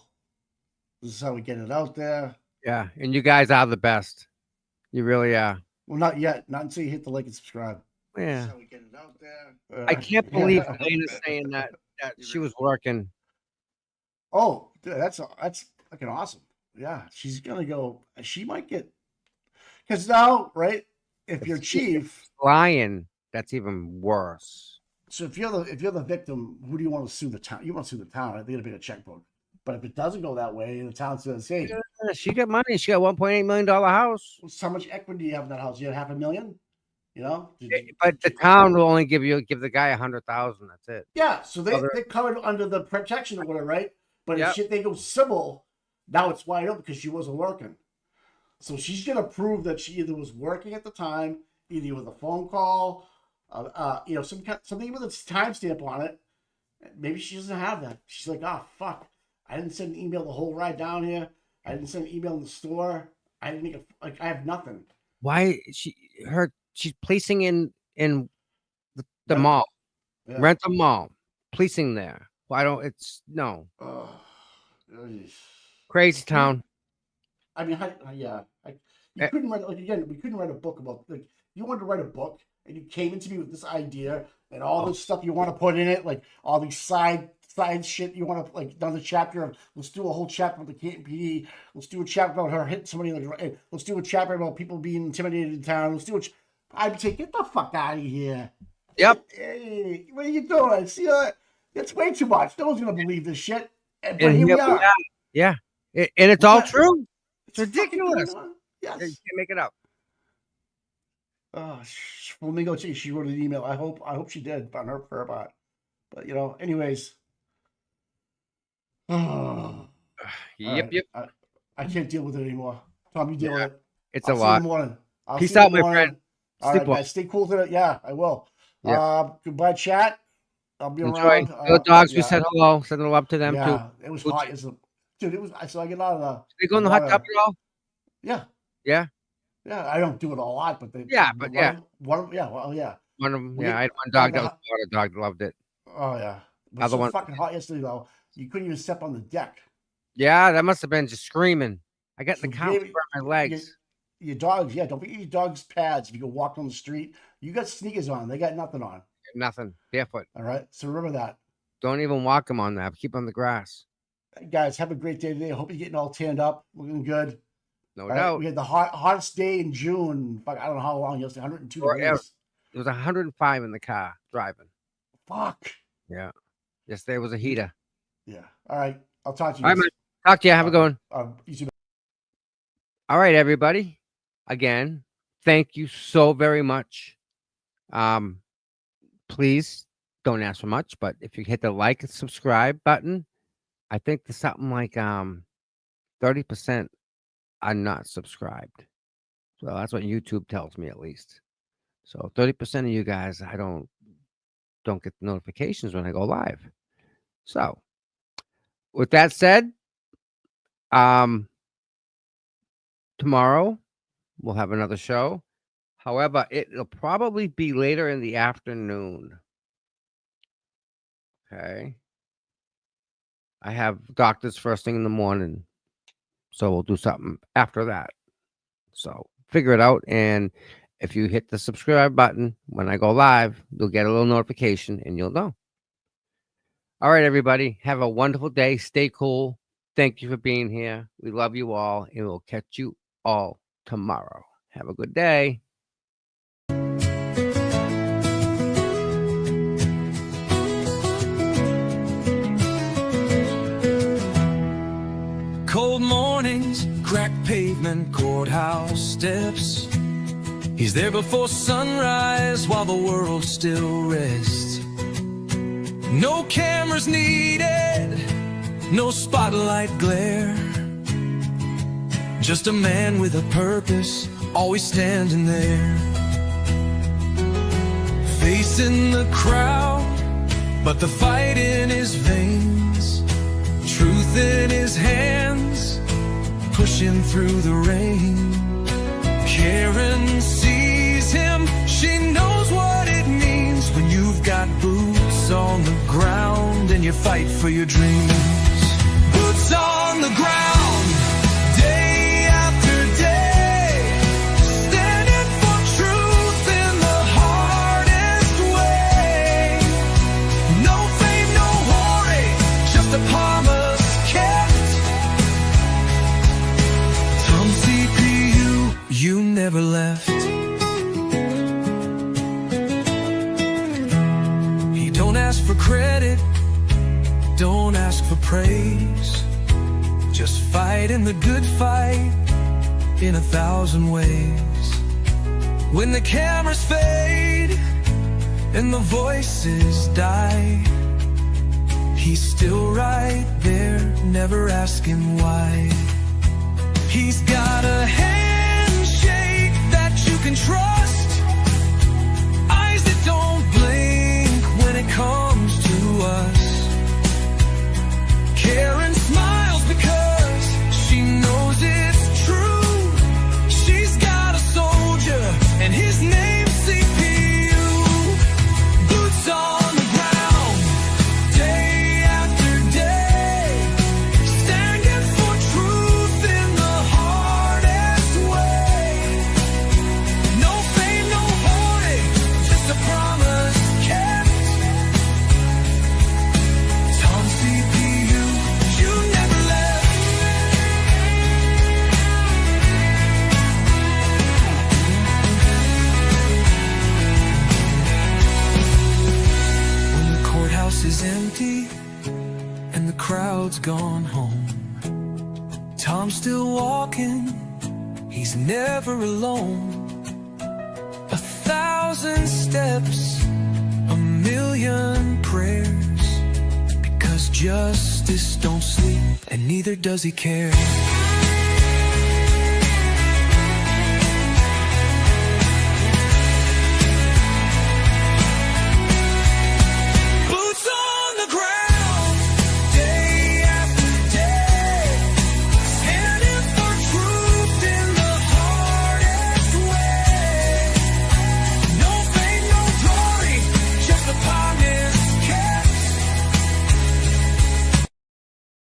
S2: This is how we get it out there.
S3: Yeah, and you guys are the best. You really are.
S2: Well, not yet. Not until you hit the like and subscribe. This
S3: Yeah.
S2: is how we get it out there.
S3: I can't believe Elena's saying that she was working.
S2: Oh, dude, that's fucking awesome. Yeah, she's gonna go. She might get, because now, right? If you're chief,
S3: Lying, that's even worse.
S2: so if you're the victim, who do you want to sue? The town? You want to sue the town? Right? They got to be a checkbook. But if it doesn't go that way, and the town says, "Hey,
S3: Yeah, she got money. She got $1.8 million house.
S2: how much equity do you have in that house? You have $500,000. You know,
S3: But the town will only give the guy 100,000. That's it.
S2: yeah. So they
S3: Other-
S2: they covered under the protection or whatever, right? But
S3: Yep.
S2: if shit they go civil, now it's wide open because she wasn't working. So she's gonna prove that she either was working at the time, either with a phone call, something with a timestamp on it. Maybe she doesn't have that. She's like, oh fuck, I didn't send an email the whole ride down here. I didn't send an email in the store. I didn't make I have nothing.
S3: Why she's placing in the
S2: Rent-
S3: mall,
S2: Yeah.
S3: rent a mall, placing there. Why don't it's no
S2: Oh,
S3: crazy town?
S2: I mean, you couldn't write, like, again, we couldn't write a book about, like, you wanted to write a book and you came into me with this idea and all this stuff you want to put in it, like all these side shit you want to, like, another chapter of, let's do a whole chapter about the Canton PD, let's do a chapter about her hitting somebody, let's do a chapter about people being intimidated in town, let's do I'd say, get the fuck out of here.
S3: Yep.
S2: Hey, what are you doing? See, that's way too much. No one's gonna believe this shit. But
S3: And
S2: here we
S3: here we
S2: are.
S3: are. Yeah, and it's all
S2: Yeah.
S3: true.
S2: It's
S3: ridiculous.
S2: fucking- Yes.
S3: You can't make it up.
S2: Flamingo, she wrote an email. I hope she did on her part. But anyways.
S3: Yep, yep.
S2: I can't deal with it anymore. Tom, you deal with it.
S3: It's
S2: I'll
S3: a
S2: see you in
S3: lot.
S2: the morning. I'll
S3: Peace
S2: see you in
S3: out,
S2: the
S3: my
S2: morning.
S3: friend.
S2: All
S3: Sleep
S2: right,
S3: well.
S2: guys. Stay cool today. Yeah, I will.
S3: Yeah.
S2: Goodbye, chat. I'll be
S3: Enjoy.
S2: around.
S3: The dogs, we
S2: yeah.
S3: said hello. Send love to them too.
S2: Yeah, it was
S3: Good.
S2: hot. Dude, it was. So I get out of the.
S3: They go in the hot
S2: water.
S3: tub at all?
S2: Yeah.
S3: Yeah.
S2: Yeah, I don't do it a lot, but
S3: Yeah,
S2: one
S3: yeah.
S2: of- One of, yeah, well, yeah.
S3: One of them.
S2: We-
S3: Yeah, I had one dog that
S2: the
S3: was a water dog that loved it.
S2: Oh yeah. But
S3: Other
S2: so
S3: one-
S2: fucking hot yesterday though. You couldn't even step on the deck.
S3: Yeah, that must have been just screaming. I got the
S2: So
S3: couch
S2: maybe-
S3: for my legs.
S2: Your dogs, yeah, don't forget your dogs' pads if you go walk on the street. You got sneakers on, they got nothing on.
S3: Nothing. Barefoot.
S2: All right. So remember that.
S3: Don't even walk them on that. Keep on the grass.
S2: Guys, have a great day today. I hope you're getting all tanned up, looking good.
S3: No
S2: All right,
S3: doubt.
S2: we had the hottest day in June. Fuck, I don't know how long. Yesterday, 102
S3: Forever.
S2: degrees.
S3: It was 105 in the car driving.
S2: Fuck.
S3: Yeah. Yesterday was a heater.
S2: Yeah. All right. I'll talk to you.
S3: All right,
S2: guys.
S3: man. Talk to you. Have a good one.
S2: You too.
S3: All right, everybody. Again, thank you so very much. Please don't ask for much, but if you hit the like and subscribe button, I think there's something like 30% are not subscribed. So that's what YouTube tells me at least. So 30% of you guys, I don't get notifications when I go live. So with that said, tomorrow we'll have another show. However, it'll probably be later in the afternoon. Okay. I have doctors first thing in the morning. So we'll do something after that. So figure it out. And if you hit the subscribe button when I go live, you'll get a little notification and you'll know. All right, everybody. Have a wonderful day. Stay cool. Thank you for being here. We love you all, and we'll catch you all tomorrow. Have a good day.
S14: Cold mornings, cracked pavement, courthouse steps. He's there before sunrise while the world still rests. No cameras needed, no spotlight glare. Just a man with a purpose, always standing there. Facing the crowd, but the fight in his veins. Truth in his hands, pushing through the rain. Karen sees him, she knows what it boots on the ground and you fight for your dreams. Boots on the ground, day after day, standing for truth in the hardest way. No fame, no glory, just a promise kept. Tom CPU, you never left. He don't ask for credit, don't ask for praise. Just fight in the good fight in 1,000 ways. When the cameras fade and the voices die, he's still right there, never asking why. He's got a handshake that you can trust, eyes that don't blink when it comes to us. Karen smiles because she knows it's true. She's got a soldier and his name's CPU. Boots on the ground, day after day, standing for truth in the hardest way. No fame, no glory, just a promise kept. Tom CPU, you never left. When the courthouse is empty and the crowd's gone home, Tom's still walking, he's never alone. 1,000 steps, a million prayers, because justice don't sleep and neither does he care.